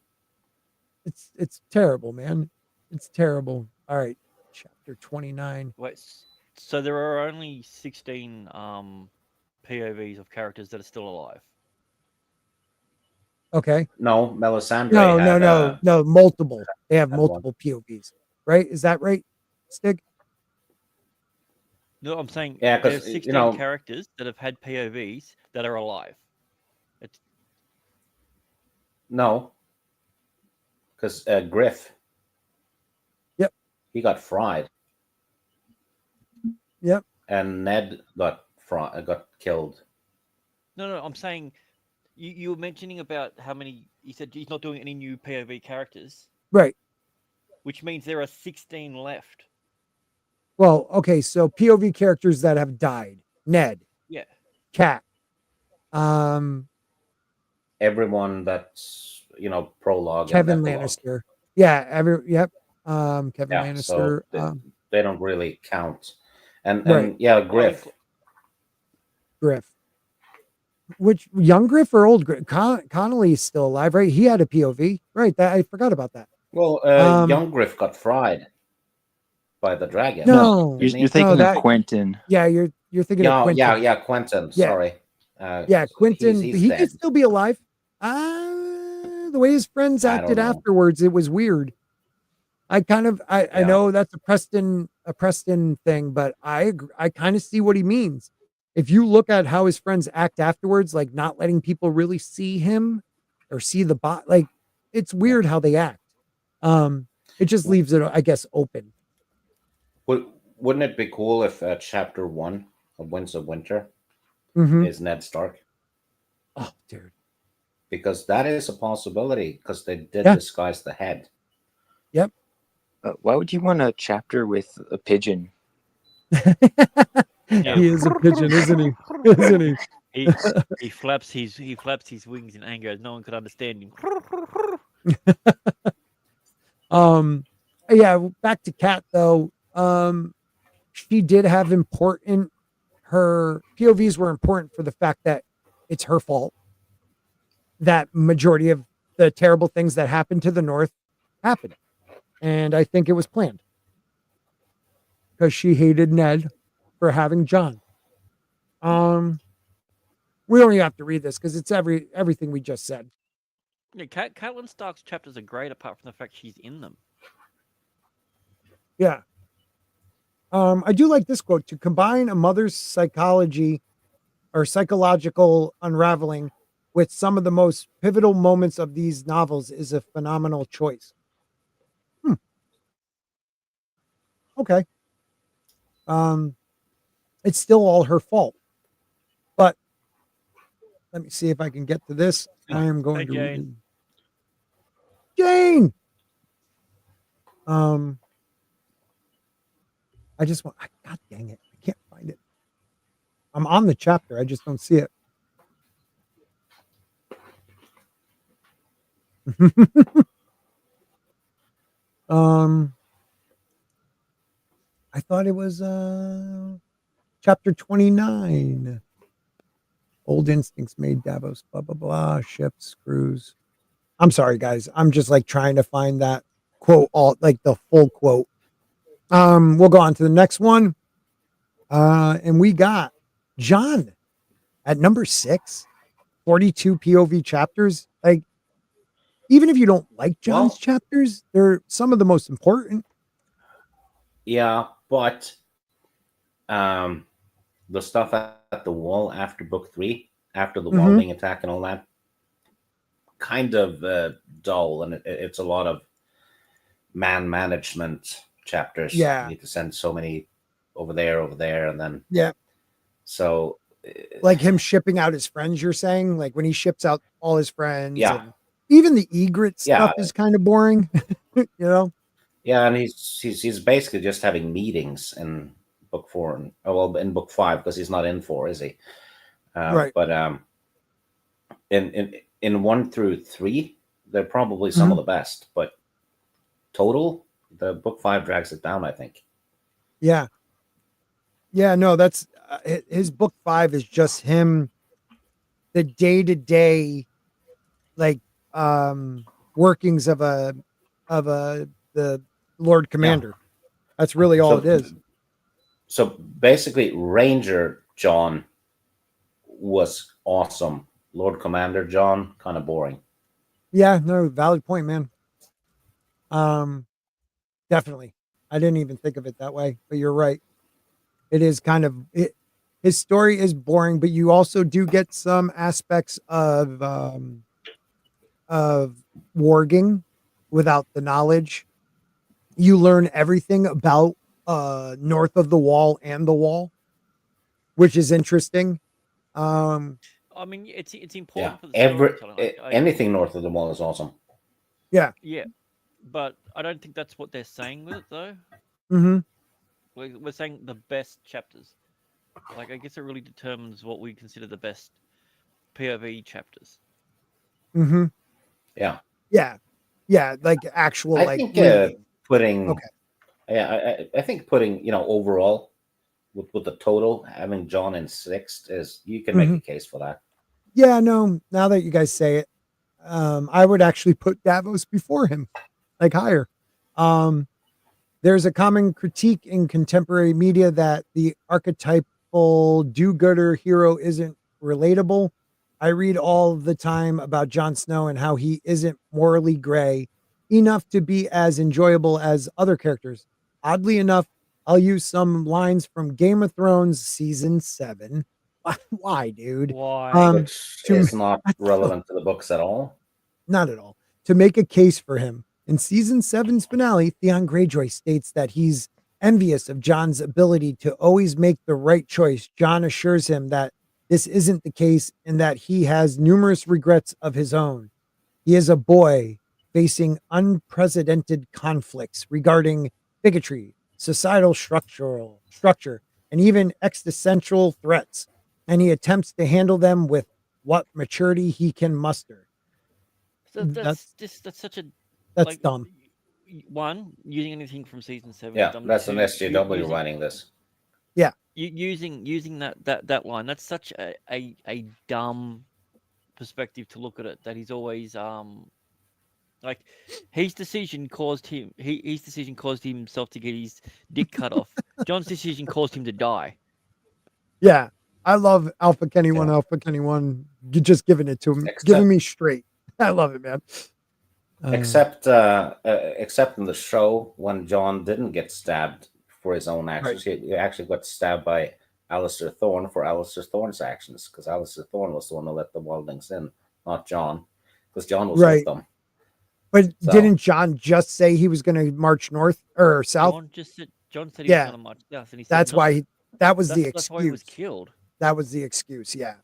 It's terrible, man. It's terrible. All right. Chapter 29. Wait, so there are only 16 POVs of characters that are still alive. Okay. No, Melisandre. No, multiple. They have multiple POVs, right? Is that right, Stig? No, I'm saying there's 16 characters that have had POVs that are alive. No, because Griff. Yep. He got fried. Yep. And Ned got killed. No, I'm saying you were mentioning about how many. You said he's not doing any new POV characters, right? Which means there are 16 left. Well, okay, so POV characters that have died: Ned, yeah, Cat, everyone that's prologue. Kevin Lannister, Kevin Lannister. So they don't really count, and Griff. Griff. Which young Griff or old Griff? Connolly is still alive, right? He had a POV, right? That I forgot about that. Well, young Griff got fried by the dragon. No, you're thinking of Quentin. Yeah, you're thinking of Quentin. Yeah, Quentin. Sorry. Quentin. He could still be alive. The way his friends acted afterwards, it was weird. I know that's a Preston thing, but I kind of see what he means. If you look at how his friends act afterwards, like not letting people really see him or see the bot, like it's weird how they act. It just leaves it, I guess, open. Wouldn't it be cool if chapter 1 of Winds of Winter Mhm. is Ned Stark? Oh, dude. Because that is a possibility, because they did Yeah. disguise the head. Yep. Why would you want a chapter with a pigeon? He is a pigeon, isn't he? Isn't he? He flaps his wings in anger as no one could understand him. Yeah, back to Kat though. She did have her POVs were important for the fact that it's her fault that majority of the terrible things that happened to the North happened. And I think it was planned because she hated Ned for having John. We don't even have to read this because it's everything we just said. Yeah, Catelyn Stark's chapters are great apart from the fact she's in them. Yeah. I do like this quote: to combine a mother's psychology or psychological unraveling with some of the most pivotal moments of these novels is a phenomenal choice. Okay. It's still all her fault. But let me see if I can get to this. I am going to read Jane. I just want, God dang it. I can't find it. I'm on the chapter. I just don't see it. I thought it was chapter 29. Old instincts made Davos, blah, blah, blah, ships, screws. I'm sorry, guys. I'm just like trying to find that quote, like the full quote. We'll go on to the next one. And we got John at number 6, 42 POV chapters. Like, even if you don't like John's chapters, they're some of the most important. Yeah, but the stuff at the wall after book 3, after the wall being attacked and all that, kind of dull, and it's a lot of man management chapters. Yeah, you need to send so many over there, and then so like him shipping out his friends. You're saying, like when he ships out all his friends, yeah, and even the egret stuff is kind of boring, you know. Yeah, and he's basically just having meetings in book 4 and in book 5, because he's not in 4, is he? Right. But in 1 through 3, they're probably some of the best. But total, the book 5 drags it down, I think. Yeah. Yeah. No, that's his book 5 is just him, the day-to-day, like workings of the Lord Commander. Yeah. That's really all it is. So basically, Ranger John was awesome. Lord Commander John, kind of boring. Yeah, no, valid point, man. Definitely. I didn't even think of it that way, but you're right. It is kind of it. His story is boring, but you also do get some aspects of warging without the knowledge. You learn everything about north of the wall and the wall, which is interesting. I mean, it's important for the storytelling. Anything north of the wall is awesome. Yeah. Yeah, but I don't think that's what they're saying with it, though. We're saying the best chapters. Like, I guess it really determines what we consider the best POV chapters. Yeah. Yeah. Yeah. Like actual, I think putting. Okay. Yeah, I think putting overall with the total, having John in 6th is, you can make a case for that. Yeah. No. Now that you guys say it, I would actually put Davos before him, like higher. There's a common critique in contemporary media that the archetypal do-gooder hero isn't relatable. I read all the time about Jon Snow and how he isn't morally gray enough to be as enjoyable as other characters. Oddly enough, I'll use some lines from Game of Thrones season 7. Why, dude? Why? Which is not relevant to the books at all. Not at all. To make a case for him. In season 7's finale, Theon Greyjoy states that he's envious of John's ability to always make the right choice. John assures him that this isn't the case and that he has numerous regrets of his own. He is a boy facing unprecedented conflicts regarding bigotry, societal structure, and even existential threats, and he attempts to handle them with what maturity he can muster. That's such a That's dumb. One, using anything from season 7 is Yeah, dumb. that's an Two, SJW writing this. using that line, that's such a dumb perspective to look at it, that he's always like his decision caused himself to get his dick cut off. John's decision caused him to die. Yeah. I love Alpha Kenny 1, Alpha Kenny 1. You just giving it to him, giving me straight. I love it, man. Except in the show, when John didn't get stabbed for his own actions, he actually got stabbed by Alistair Thorne for Alistair Thorne's actions, because Alistair Thorne was the one who let the wildlings in, not John, because John was with them. But didn't John just say he was going to march north or south? John said he was going to march south, and he said that's why that was the excuse. That's why he was killed. That was the excuse. Yeah,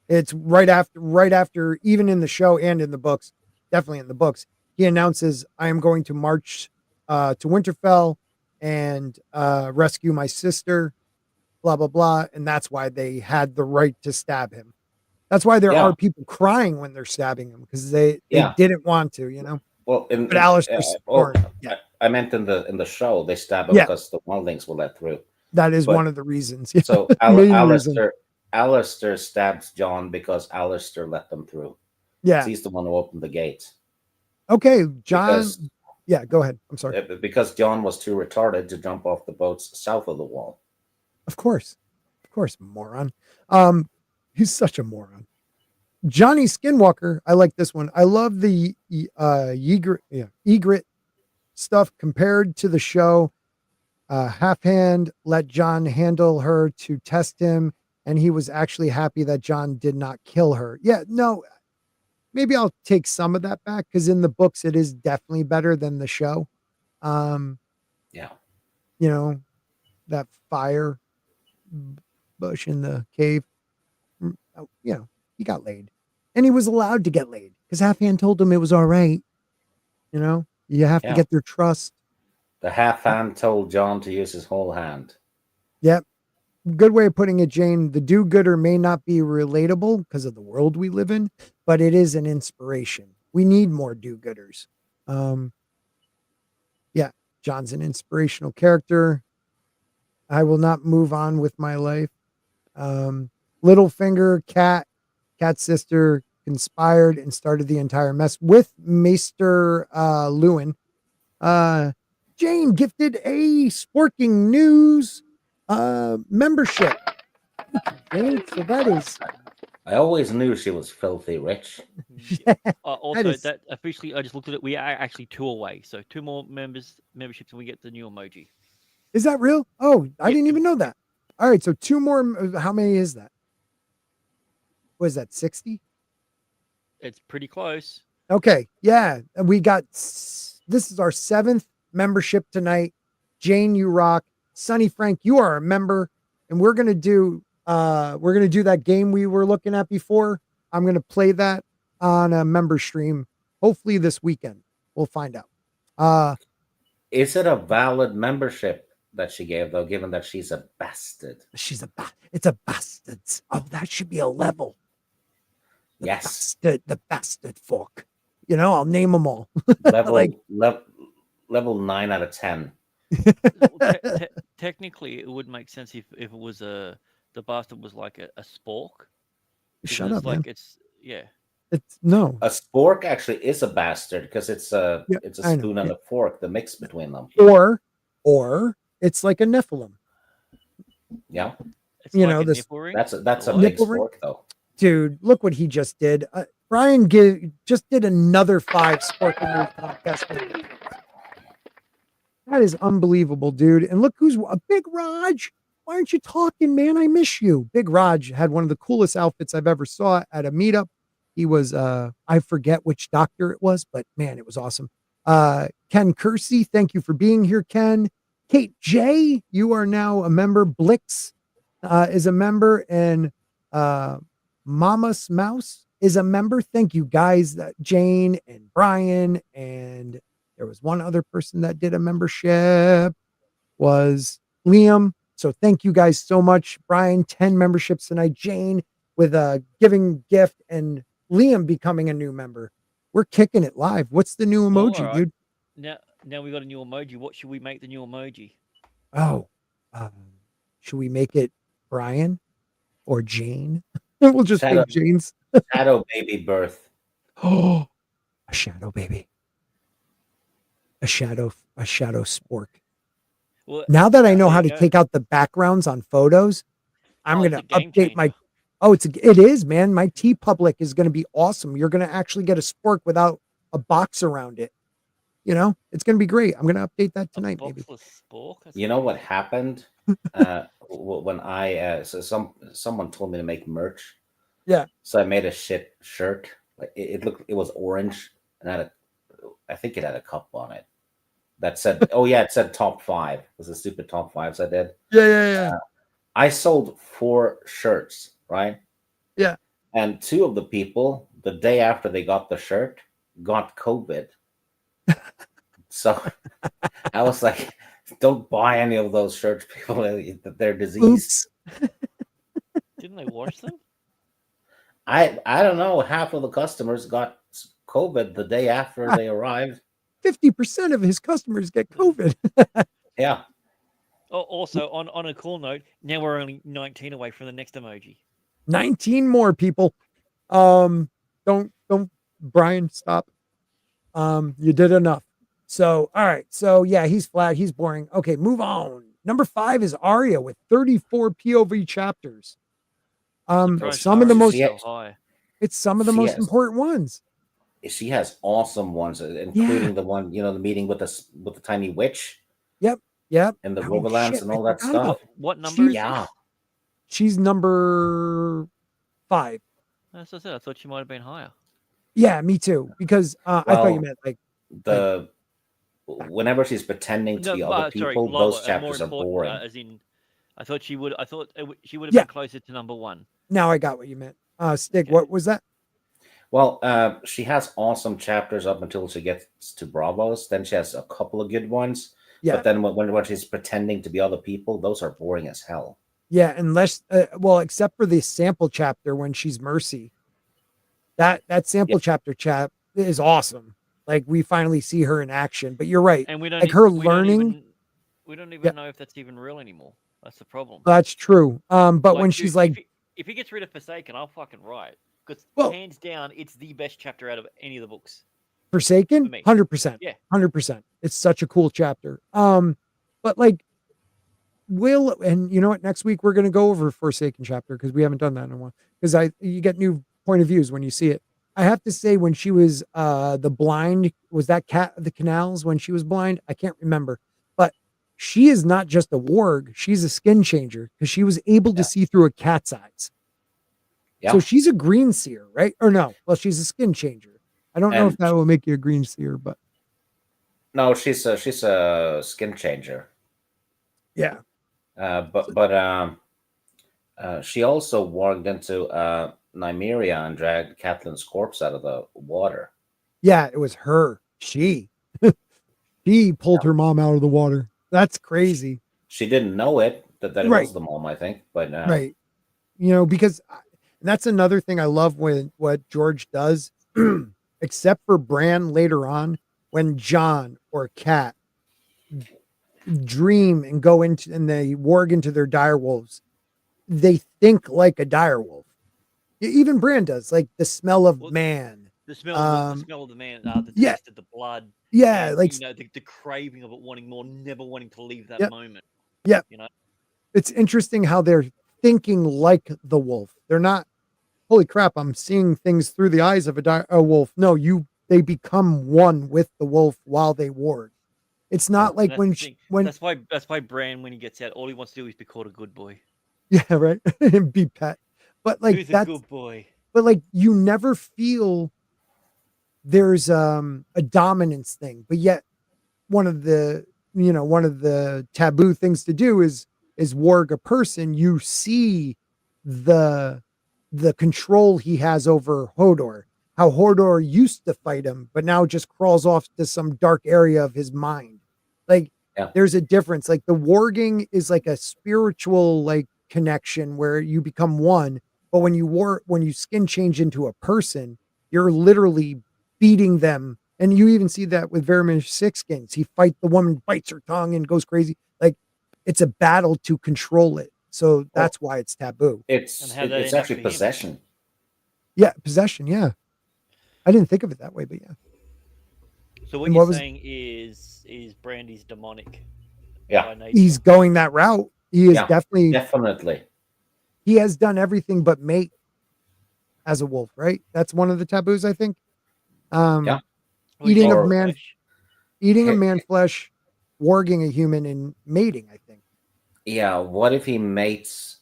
it's right after, even in the show and in the books, definitely in the books, he announces, "I am going to march to Winterfell and rescue my sister." Blah blah blah, and that's why they had the right to stab him. That's why there are people crying when they're stabbing him, because they didn't want to, you know. Well, but Alistair I meant in the show they stab him because the wildlings were let through. That is one of the reasons. So Alistair stabs John because Alistair let them through. Yeah, he's the one who opened the gates. Okay, John. Go ahead. I'm sorry. Because John was too retarded to jump off the boats south of the wall. Of course, moron. He's such a moron. Johnny Skinwalker. I like this one. I love the egret stuff compared to the show. Half-hand let John handle her to test him, and he was actually happy that John did not kill her. Yeah, no, maybe I'll take some of that back, because in the books it is definitely better than the show. Yeah, you know, that fire bush in the cave, you know, he got laid, and he was allowed to get laid because Half-hand told him it was all right. You know, you have to get their trust. The Half-hand told John to use his whole hand. Yep. Good way of putting it, Jane. The do-gooder may not be relatable because of the world we live in, but it is an inspiration. We need more do-gooders. Yeah, John's an inspirational character. I will not move on with my life. Littlefinger, Cat's sister, conspired and started the entire mess with Maester Lewin. Jane gifted a Sporking News membership. Jane, so that is. I always knew she was filthy rich. Also, that officially, I just looked at it. We are actually 2 away, so 2 more memberships, and we get the new emoji. Is that real? Oh, I didn't even know that. All right, so 2 more. How many is that? What is that? 60? It's pretty close. Okay, yeah, we got. This is our 7th membership tonight. Jane, you rock. Sonny Frank, you are a member, and we're gonna do that game we were looking at before. I'm gonna play that on a member stream, hopefully this weekend. We'll find out. Is it a valid membership that she gave, though, given that she's a bastard? It's a bastard. Oh, that should be a level. Yes. The bastard folk. You know, I'll name them all. Level 9 out of 10. Technically, it would make sense if it was the bastard was like a spork. Shut up, man. It's no. A spork actually is a bastard because it's a spoon and a fork, the mix between them. Or it's like a Nephilim. Yeah. It's you like know, this that's a big spork, though. Dude, look what he just did. Brian just did another 5 Sporking News podcast. That is unbelievable, dude. And look who's a Big Raj. Why aren't you talking, man? I miss you. Big Raj had one of the coolest outfits I've ever saw at a meetup. He was, I forget which doctor it was, but man, it was awesome. Ken Kersey, thank you for being here, Ken. Kate J, you are now a member. Blix is a member, and Mama's Mouse is a member. Thank you guys, Jane and Brian, and there was one other person that did a membership, was Liam. So thank you guys so much. Brian, 10 memberships tonight. Jane with a giving gift, and Liam becoming a new member. We're kicking it live. What's the new emoji, right. dude? Now we got a new emoji. What should we make the new emoji? Oh, should we make it Brian or Jane? We'll just make Jane's. Shadow baby birth. Oh, a shadow baby. A shadow Spork. Well, now that I know how to take out the backgrounds on photos, I'm going to update my. Oh, it is, man. My TeePublic is going to be awesome. You're going to actually get a Spork without a box around it. You know, it's going to be great. I'm going to update that tonight, maybe. Spork? You know what happened when I someone told me to make merch. Yeah. So I made a shit shirt. Like it was orange and I think it had a cup on it that said, it said top 5. It was a stupid top 5s I did. Yeah. I sold 4 shirts, right? Yeah. And 2 of the people, the day after they got the shirt, got COVID. So I was like, don't buy any of those shirts, people. They're diseased. Didn't they wash them? I don't know. Half of the customers got COVID the day after they arrived. 50% of his customers get COVID. Yeah. Oh, also, on a cool note, now we're only 19 away from the next emoji. 19 more people. Don't Brian, stop. You did enough. So, all right. So yeah, he's flat. He's boring. Okay, move on. Number 5 is Arya with 34 POV chapters. Some of the most it's some of the most important ones. She has awesome ones, including the one, the meeting with the tiny witch. Yep. And the Riverlands and all that stuff. What number is this? She's number 5. That's what I said. I thought she might have been higher. Yeah, me too. Because I thought you meant whenever she's pretending to be other people, those chapters are boring. As in, I thought she would have been closer to number 1. Now I got what you meant. Stig, what was that? Well, she has awesome chapters up until she gets to Bravos. Then she has a couple of good ones. Yeah. But then when she's pretending to be other people, those are boring as hell. Yeah, unless except for the sample chapter when she's Mercy. That sample chapter is awesome. Like we finally see her in action. But you're right. And we don't learning. We don't even know if that's even real anymore. That's the problem. That's true. But when she's if he gets rid of Forsaken, I'll fucking write. Because hands down, it's the best chapter out of any of the books. Forsaken, 100%. Yeah, 100%. It's such a cool chapter. But like, and you know what? Next week we're gonna go over Forsaken chapter because we haven't done that in a while. Because you get new point of views when you see it. I have to say, when she was the blind, was that cat of the canals when she was blind? I can't remember, but she is not just a warg; she's a skin changer because she was able to see through a cat's eyes. Yeah. So she's a green seer, right? Or no? Well, she's a skin changer. I don't know if that will make you a green seer, but no, she's a skin changer. Yeah. But she also warged into Nymeria and dragged Catelyn's corpse out of the water. Yeah, it was her. She pulled her mom out of the water. That's crazy. She didn't know it that it was the mom, I think, but right. Because that's another thing I love when what George does, except for Bran later on, when Jon or Cat dream and go into and they warg into their direwolves, they think like a direwolf. Even Bran does, like the smell of man. The smell of the man, the taste of the blood. Yeah, like the craving of it, wanting more, never wanting to leave that moment. Yeah. It's interesting how they're thinking like the wolf. They're not, holy crap, I'm seeing things through the eyes of a wolf. No, they become one with the wolf while they ward. It's not like when that's why Bran, when he gets out, all he wants to do is be called a good boy. Yeah, right. And be pet. But like that's a good boy. But like you never feel there's a dominance thing, but yet one of the one of the taboo things to do is warg a person. You see the control he has over Hodor, how Hodor used to fight him, but now just crawls off to some dark area of his mind. Like, Yeah. there's a difference. Like, the warging is like a spiritual like connection where you become one, but when you skin change into a person, you're literally beating them. And you even see that with Vermin Six Skins. He fights the woman, bites her tongue, and goes crazy. Like, it's a battle to control it. So that's why it's taboo. It's And how that it's end up actually for him. possession. Yeah, possession. Yeah, I didn't think of it that way, but yeah. So what And you're what was- saying is Brandy's demonic Yeah. by nature. He's going that route. He is Yeah, definitely. Definitely. He has done everything but mate as a wolf, right? That's one of the taboos, I think. Yeah. Well, Eating Or- of man, flesh. eating of man flesh, warging a human, and mating. I think. Yeah. What if he mates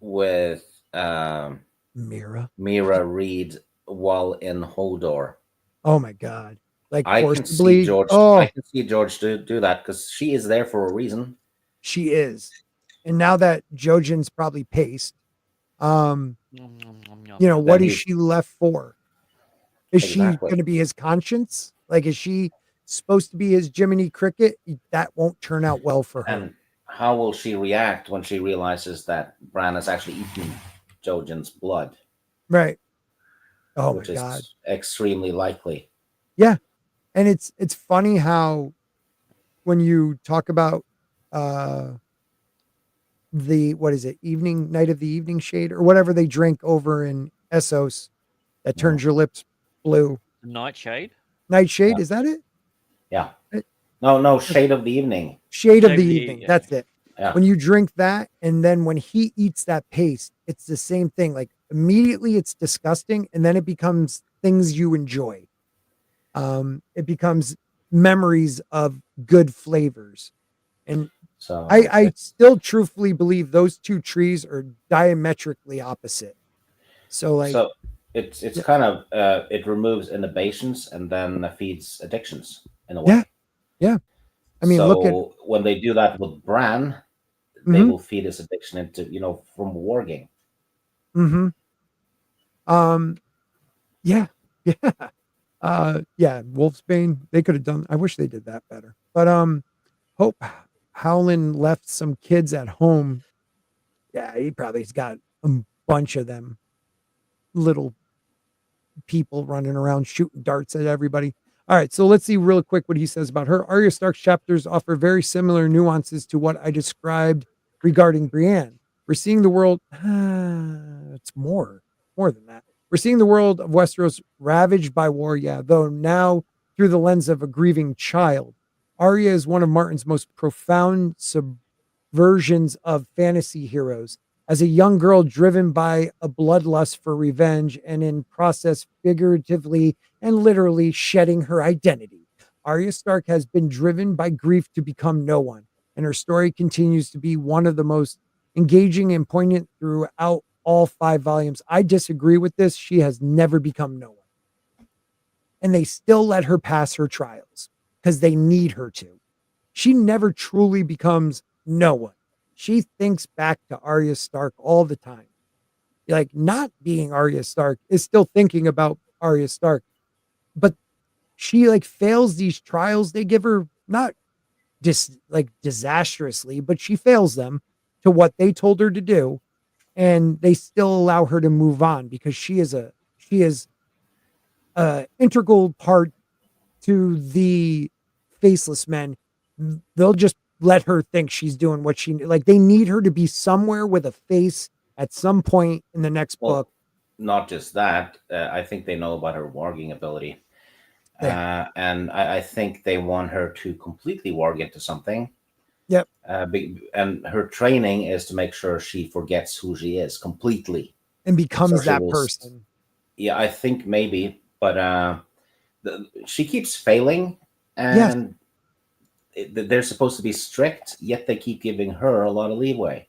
with Mira. Mira Reed while in Hodor? Oh my god! Like I can forcibly. see George. Oh, I can see George do that because she is there for a reason. she is. And now that Jojen's probably paced, Nom, nom, nom, nom, what Then is he's- she left for? Is she Exactly. going to be his conscience? Like, is she supposed to be his Jiminy Cricket? That won't turn out well for her. And how will she react when she realizes that Bran has actually eaten Jojen's blood? Right. Oh which my is god. extremely likely. And it's funny how when you talk about the what is it, night of the evening shade or whatever they drink over in Essos that turns your lips blue. Nightshade. Nightshade, Yeah. is that it? Yeah. It- No, Shade of the Evening. Shade of Shade the of the evening. yeah. That's it. Yeah. When you drink that, and then when he eats that paste, it's the same thing. Like, immediately it's disgusting, and then it becomes things you enjoy. It becomes memories of good flavors. And So I still truthfully believe those two trees are diametrically opposite. So like, so it's Yeah. kind of it removes inhibitions and then feeds addictions in a way. Yeah. I mean, so look at when they do that with Bran, they Mhm. will feed his addiction into from warging. Mm-hmm. Yeah. Yeah. Wolfsbane, they could have done. I wish they did that better. But Hope Howland left some kids at home. Yeah, he probably's got a bunch of them little people running around shooting darts at everybody. All right, so let's see real quick what he says about her. Arya Stark's chapters offer very similar nuances to what I described regarding Brienne. We're seeing the world. It's more than that. We're seeing the world of Westeros ravaged by war, yeah, though now through the lens of a grieving child. Arya is one of Martin's most profound subversions of fantasy heroes. As a young girl driven by a bloodlust for revenge and in process figuratively and literally shedding her identity, Arya Stark has been driven by grief to become no one, and her story continues to be one of the most engaging and poignant throughout all 5 volumes. I disagree with this. She has never become no one. And they still let her pass her trials because they need her to. She never truly becomes no one. She thinks back to Arya Stark all the time. Like, not being Arya Stark is still thinking about Arya Stark. But she like fails these trials they give her, not just like disastrously, but she fails them to what they told her to do. And they still allow her to move on because she is a integral part to the Faceless Men. They'll just let her think she's doing what she like. They need her to be somewhere with a face at some point in the next book. Not just that, I think they know about her warging ability. Yeah. And I think they want her to completely warg into something. Yep. And her training is to make sure she forgets who she is completely. And becomes So she that will person. Yeah, I think maybe, but she keeps failing, Yes. and they're supposed to be strict, yet they keep giving her a lot of leeway.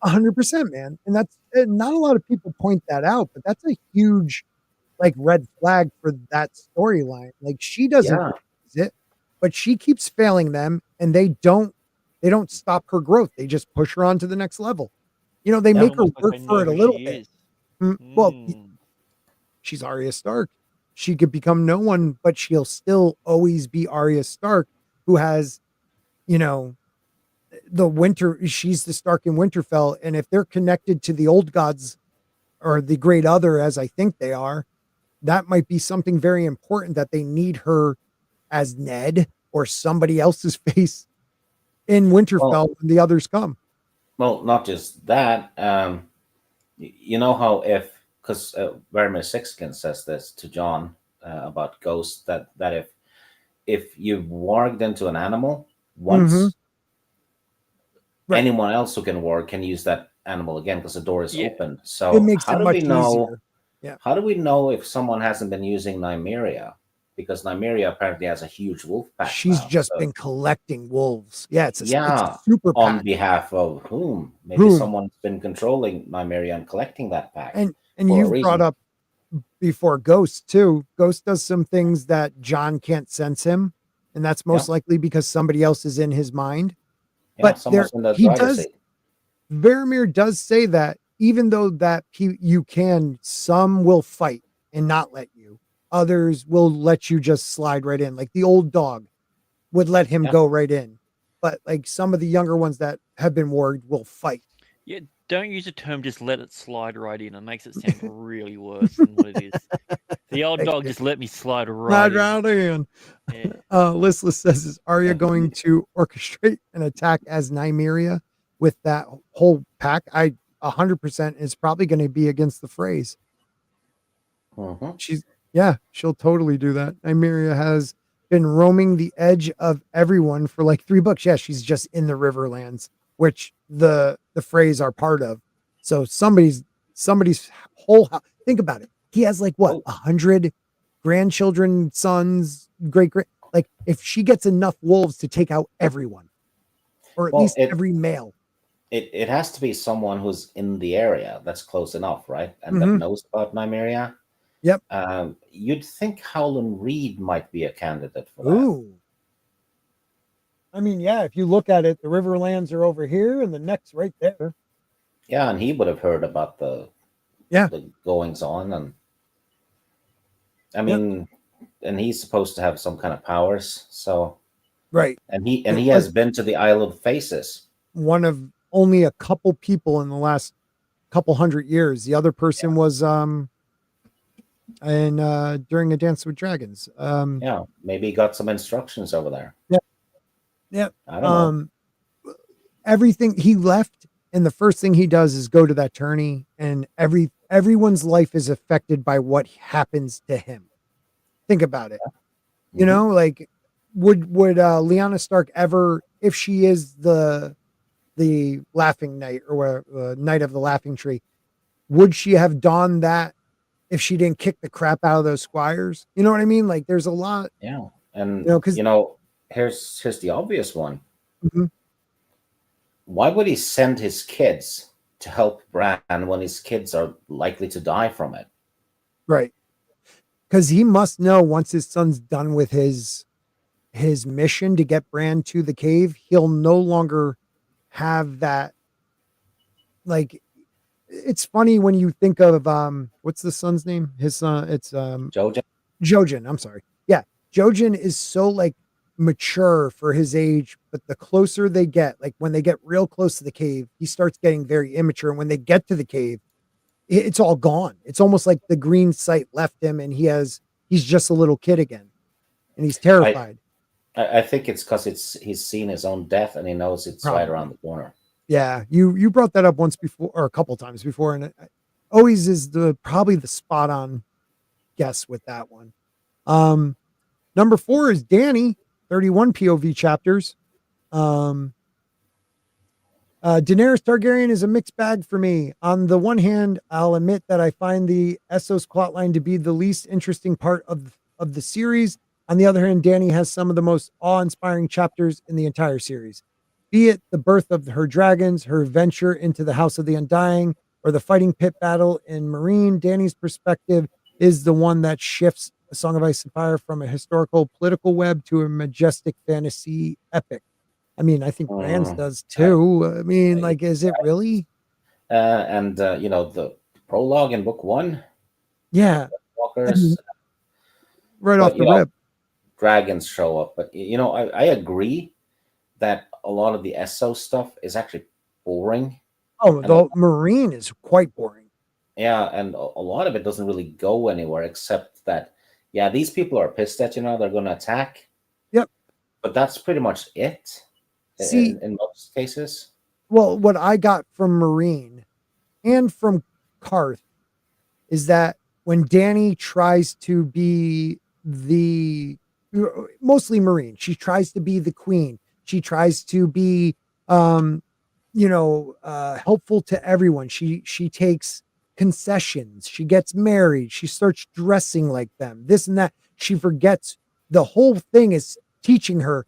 100%, man. And that's not a lot of people point that out, but that's a huge like red flag for that storyline. Like, she doesn't Yeah. realize it, but she keeps failing them, and they don't stop her growth. They just push her on to the next level. They Yeah. make her Almost like work they for know it a who little she bit. is. Well, Mm. she's Arya Stark. She could become no one, but she'll still always be Arya Stark, who has, she's the Stark in Winterfell. And if they're connected to the old gods or the great other, as I think they are, that might be something very important, that they need her as Ned or somebody else's face in Winterfell when the others come. Well, not just that. You know how because Vermeer Sixkin says this to John about ghosts, that if you've warged into an animal once, Right. anyone else who can warg can use that animal again because the door is Yeah. open. It So makes how it do much we know? easier. Yeah. How do we know if someone hasn't been using Nymeria? Because Nymeria apparently has a huge wolf pack She's now. just So, been collecting wolves. Yeah, it's a yeah, super on pack. behalf of whom? Maybe Whom? someone's been controlling Nymeria and collecting that pack And for a you've reason. brought up before Ghost too. Ghost does some things that John can't sense him, and that's most likely because somebody else is in his mind. Yeah, But someone's in the he driver's does. seat. Vermeer does say that even though that you can, some will fight and not let you. Others will let you just slide right in. Like the old dog would let him Yeah. go right in. But like some of the younger ones that have been warged will fight. Yeah, don't use the term just let it slide right in. It makes it sound really worse than what it is. The old dog just let me slide right in. Right in. Yeah. Listless says, is Arya Yeah. going to orchestrate an attack as Nymeria with that whole pack? 100% is probably going to be against the phrase. Mhm. She'll totally do that. Nymeria has been roaming the edge of everyone for like 3 books. Yeah, she's just in the Riverlands, which the phrase are part of. So somebody's whole house. Think about it. He has like what, 100 grandchildren, sons, great. Like if she gets enough wolves to take out everyone, or at least every male. It has to be someone who's in the area that's close enough, right? And that knows about Nymeria. Yep. You'd think Howland Reed might be a candidate for that. Ooh. I mean, yeah, if you look at it, the Riverlands are over here and the neck's right there. Yeah, and he would have heard about the goings on, and I mean, and he's supposed to have some kind of powers, so right. And he has been to the Isle of Faces. One of only a couple people in the last couple hundred years. The other person was during A Dance with Dragons. Yeah, maybe he got some instructions over there. Yeah. I don't know. Everything he left, and the first thing he does is go to that tourney, and everyone's life is affected by what happens to him. Think about it. You know, like would Lyanna Stark ever, if she is the Laughing Knight or Knight of the Laughing Tree, would she have donned that if she didn't kick the crap out of those squires? You know what I mean? Like there's a lot. Yeah. And because here's the obvious one. Mm-hmm. Why would he send his kids to help Bran when his kids are likely to die from it? Right. Because he must know once his son's done with his mission to get Bran to the cave, he'll no longer have that. Like, it's funny when you think of what's the son's name? His son, it's Jojen. I'm sorry. Yeah, Jojen is so like mature for his age, but the closer they get, like when they get real close to the cave, he starts getting very immature. And when they get to the cave, it's all gone. It's almost like the green sight left him, and he's just a little kid again, and he's terrified. I think it's because he's seen his own death, and he knows it's right around the corner. Yeah, you brought that up once before, or a couple times before, and it always is probably the spot on guess with that one. Number 4 is Danny, 31 POV chapters. Daenerys Targaryen is a mixed bag for me. On the one hand, I'll admit that I find the Essos plotline to be the least interesting part of the series. On the other hand, Dany has some of the most awe-inspiring chapters in the entire series. Be it the birth of her dragons, her venture into the House of the Undying, or the fighting pit battle in Marine, Dany's perspective is the one that shifts A Song of Ice and Fire from a historical political web to a majestic fantasy epic. I mean, I think Brands does too. I mean, like, is it really? And the prologue in book 1. Yeah. Walkers. Right off the rip. Dragons show up. But, I agree that a lot of the ESO stuff is actually boring. Oh, the Marine is quite boring. Yeah, and a lot of it doesn't really go anywhere except that, these people are pissed at they're going to attack. Yep. But that's pretty much it. See, in most cases. Well, what I got from Marine and from Karth is that when Dany tries to be mostly Marine, she tries to be the queen. She tries to be, helpful to everyone. She takes concessions. She gets married. She starts dressing like them, this and that. She forgets the whole thing is teaching her,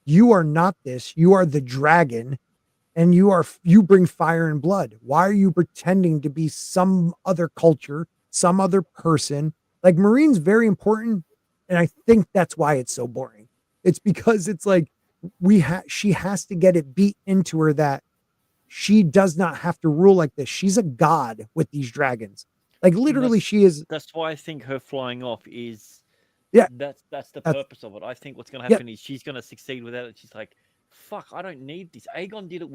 you are not this, you are the dragon, and you bring fire and blood. Why are you pretending to be some other culture, some other person? Like, Marine's very important, and I think that's why it's so boring. It's because it's like she has to get it beat into her that she does not have to rule like this. She's a god with these dragons. Like, literally, she is. That's why I think her flying off is. Yeah, that's the purpose of it. I think what's going to happen is she's going to succeed without it. She's like, fuck, I don't need this. Aegon did it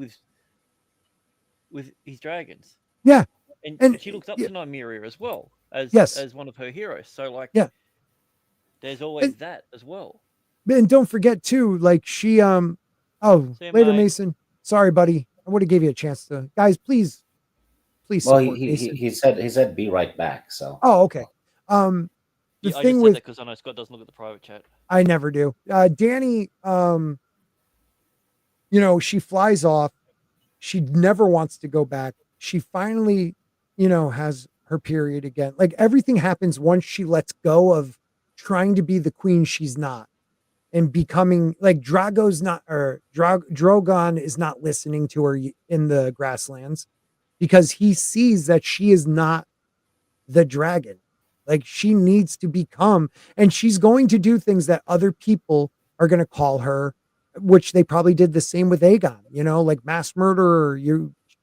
with his dragons. Yeah, and she looks up to Nymeria as well as one of her heroes. So, like, there's always that as well. And don't forget too, like, she later, Mason. Sorry, buddy. I would have gave you a chance to, guys. Please. Well, he said be right back. So. Oh, okay. The I thing just with that because I know Scott doesn't look at the private chat. I never do. Dany, she flies off. She never wants to go back. She finally, has her period again. Like, everything happens once she lets go of trying to be the queen she's not, and becoming like Drogon is not listening to her in the grasslands because he sees that she is not the dragon. Like, she needs to become, and she's going to do things that other people are going to call her, which they probably did the same with Aegon, like mass murderer.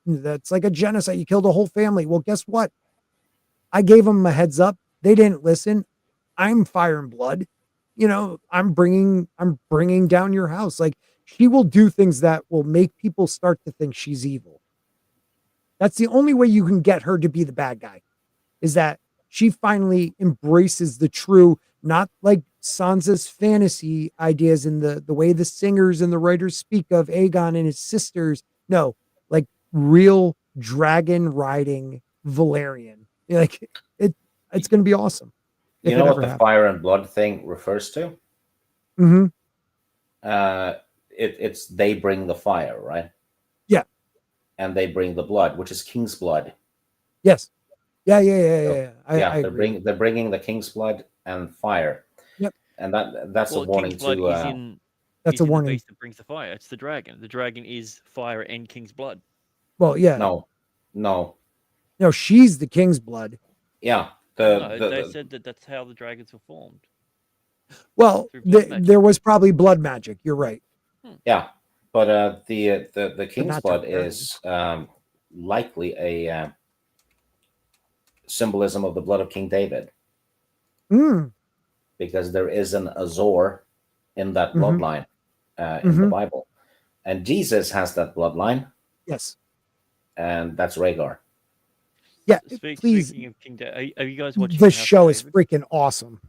That's like a genocide. You killed a whole family. Well, guess what? I gave them a heads up. They didn't listen. I'm fire and blood. I'm bringing down your house. Like, she will do things that will make people start to think she's evil. That's the only way you can get her to be the bad guy, is that she finally embraces the true, not like Sansa's fantasy ideas and the way the singers and the writers speak of Aegon and his sisters. No, like real dragon riding Valerian. Like, it's going to be awesome. You know what the fire and blood thing refers to? Mm-hmm. It's they bring the fire, right? Yeah. And they bring the blood, which is king's blood. Yes. Yeah. They're bringing the king's blood and fire. Yep. And that's a warning to. That's a warning. The beast that brings the fire. It's the dragon. The dragon is fire and king's blood. Well, yeah. No, she's the king's blood. Yeah. They said that's how the dragons were formed. Well, there was probably blood magic. You're right. Yeah, but the king's blood is likely a symbolism of the blood of King David. Because there is an Azor in that bloodline in the Bible, and Jesus has that bloodline. Yes, and that's Rhaegar. Yeah, please. Speaking of King David, are you guys watching? The show is freaking awesome.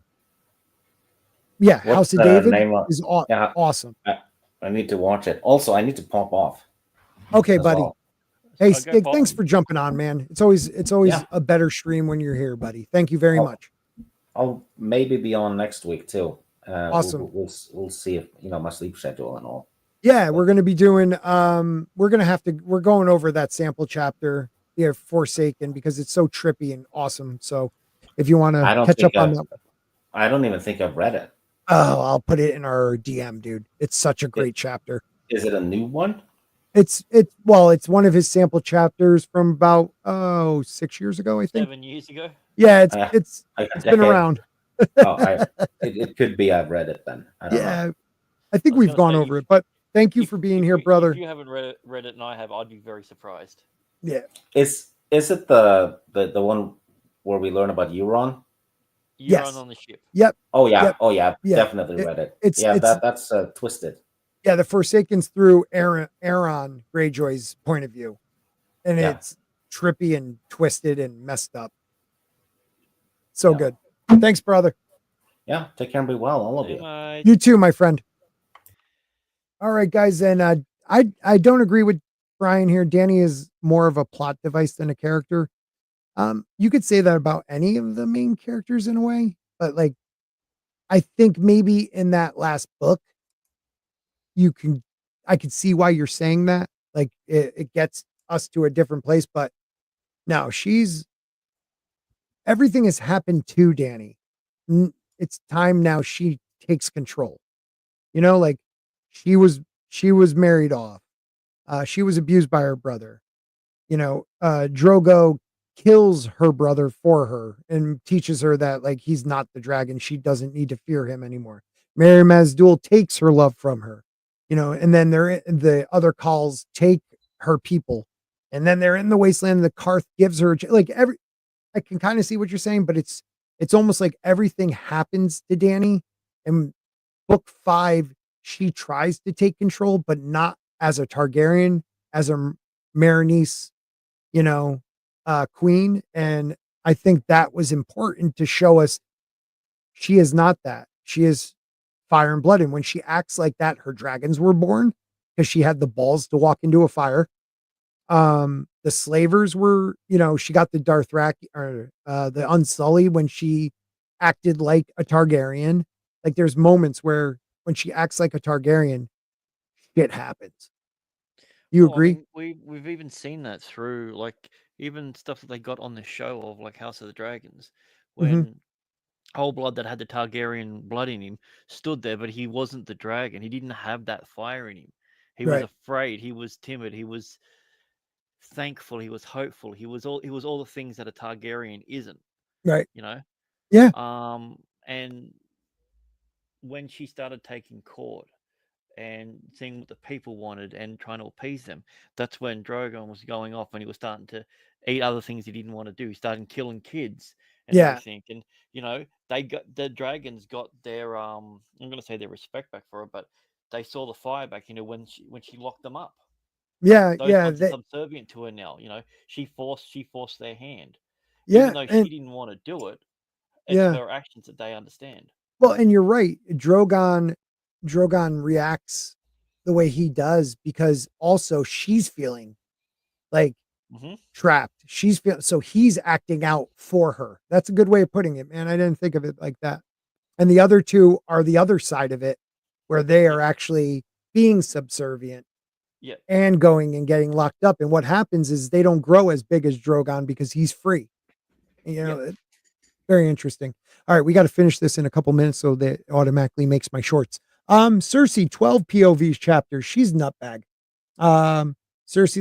Yeah, House of David is awesome. I need to watch it. Also, I need to pop off. Okay, buddy. Well. Hey, thanks for jumping on, man. It's always a better stream when you're here, buddy. Thank you very much. I'll maybe be on next week too. Awesome. We'll see if my sleep schedule and all. Yeah, we're going to be doing. We're going over that sample chapter. Yeah, Forsaken, because it's so trippy and awesome. So if you want to catch up on that, I don't even think I've read it. Oh, I'll put it in our DM, dude. It's such a great chapter. Is it a new one? It's one of his sample chapters from about 6 years ago, I think. 7 years ago. Yeah, it's been around. It could be I've read it then. I don't know. Yeah, I think was we've gonna gone say, over it, but thank you for being here, If brother. you haven't read it and I have, I'd be very surprised. Yeah. Is it the one where we learn about Euron? Euron on the ship. Yep. Oh yeah. Yep. Oh yeah. Yeah. Definitely read it. It's That's twisted. Yeah, the Forsakens through Aaron Greyjoy's point of view, and it's trippy and twisted and messed up. So good. Thanks, brother. Yeah. Take care and be well, all of you. You too, my friend. All right, guys, and I don't agree with Brian here. Danny is more of a plot device than a character. You could say that about any of the main characters in a way, but like, I think maybe in that last book, I could see why you're saying that. Like, it gets us to a different place, but no, everything has happened to Danny. It's time now she takes control. Like she was married off. She was abused by her brother. Drogo kills her brother for her and teaches her that like he's not the dragon. She doesn't need to fear him anymore. Mary Mazdul takes her love from her, and then the other calls take her people, and then they're in the wasteland. The Karth gives her like I can kind of see what you're saying, but it's almost like everything happens to Danny. In book 5, she tries to take control, but not as a Targaryen, as a Marinese, queen. And I think that was important to show us she is not that. She is fire and blood. And when she acts like that, her dragons were born because she had the balls to walk into a fire. The slavers were, she got the Dothraki or the Unsullied when she acted like a Targaryen. Like there's moments where when she acts like a Targaryen, shit happens. You agree? I mean, we've even seen that through like even stuff that they got on the show of like House of the Dragons when Whole Blood that had the Targaryen blood in him stood there, but he wasn't the dragon. He didn't have that fire in him. He was afraid. He was timid. He was thankful. He was hopeful. He was all the things that a Targaryen isn't. Right. Yeah. And when she started taking court and seeing what the people wanted and trying to appease them, that's when Drogon was going off and he was starting to eat other things he didn't want to do. He started killing kids and everything. And the dragons got their I'm gonna say their respect back for it, but they saw the fire back, when she locked them up. Those ones are subservient to her now. She forced their hand. Even though she didn't want to do it, it's her actions that they understand. Well, and you're right. Drogon reacts the way he does because also she's feeling like trapped. She's feeling, so he's acting out for her. That's a good way of putting it, man. I didn't think of it like that. And the other two are the other side of it where they are actually being subservient and going and getting locked up. And what happens is they don't grow as big as Drogon because he's free. Very interesting. All right, we got to finish this in a couple minutes, so that automatically makes my shorts. Cersei, 12 POV chapters. She's nutbag. Cersei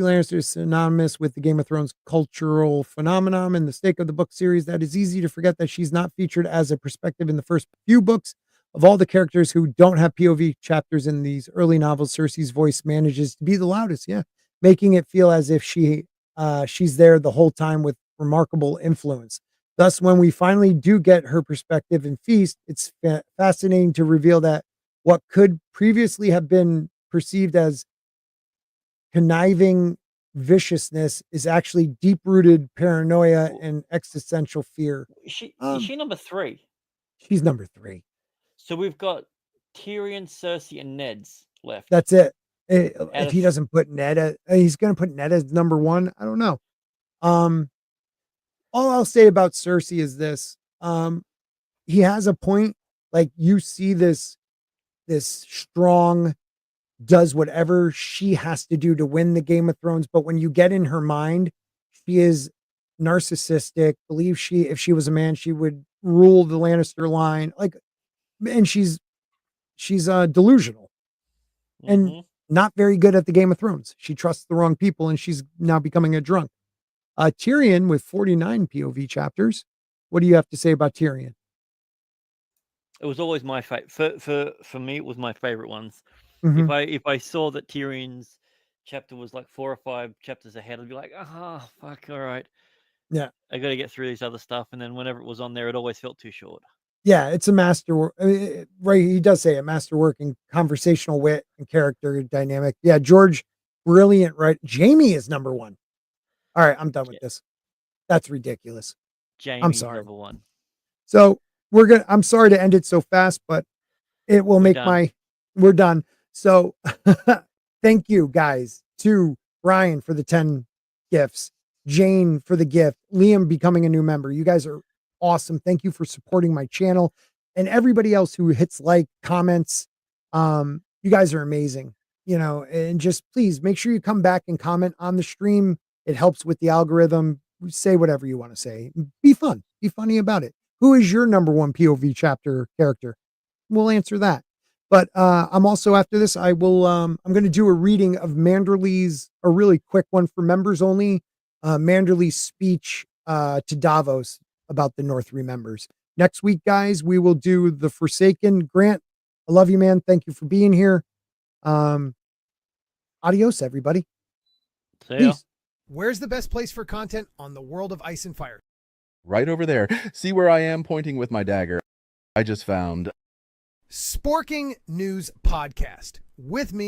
Lannister is synonymous with the Game of Thrones cultural phenomenon and the stake of the book series. That is easy to forget that she's not featured as a perspective in the first few books. Of all the characters who don't have POV chapters in these early novels, Cersei's voice manages to be the loudest. Yeah, making it feel as if she's there the whole time with remarkable influence. Thus, when we finally do get her perspective in Feast, it's fascinating to reveal that what could previously have been perceived as conniving viciousness is actually deep-rooted paranoia and existential fear. Is she number 3? She's number 3. So we've got Tyrion, Cersei, and Ned's left. That's it. If he doesn't put Ned, he's going to put Ned as number 1. I don't know. All I'll say about Cersei is this. He has a point. Like you see this strong, does whatever she has to do to win the Game of Thrones. But when you get in her mind, she is narcissistic, believes if she was a man, she would rule the Lannister line. And she's delusional and not very good at the Game of Thrones. She trusts the wrong people and she's now becoming a drunk. Tyrion with 49 POV chapters. What do you have to say about Tyrion? It was always my favorite. For me, it was my favorite ones. Mhm. If I saw that Tyrion's chapter was like 4 or 5 chapters ahead, I'd be like, oh fuck, all right. Yeah. I got to get through this other stuff, and then whenever it was on there, it always felt too short. Yeah, it's a master right, he does say a masterwork in conversational wit and character dynamic. Yeah, George, brilliant, right? Jamie is number 1. All right, I'm done with Yeah. this. That's ridiculous. Jamie's sorry. number 1. So, I'm sorry to end it so fast, but it will make done. we're done. So, thank you guys to Brian for the 10 gifts, Jane for the gift, Liam becoming a new member. You guys are awesome. Thank you for supporting my channel, and everybody else who hits like, comments. You guys are amazing, and just please make sure you come back and comment on the stream. It helps with the algorithm. Say whatever you want to say. Be fun. Be funny about it. Who is your number 1 POV chapter character? We'll answer that. But I'm also, after this, I'm going to do a reading of Manderley's, a really quick one for members only, Manderley's speech to Davos about the North remembers. Next week, guys, we will do the Forsaken. Grant, I love you, man. Thank you for being here. Adios, everybody. See ya. Peace. Where's the best place for content on the world of Ice and Fire? Right over there. See where I am pointing with my dagger? I just found Sporking News Podcast with me.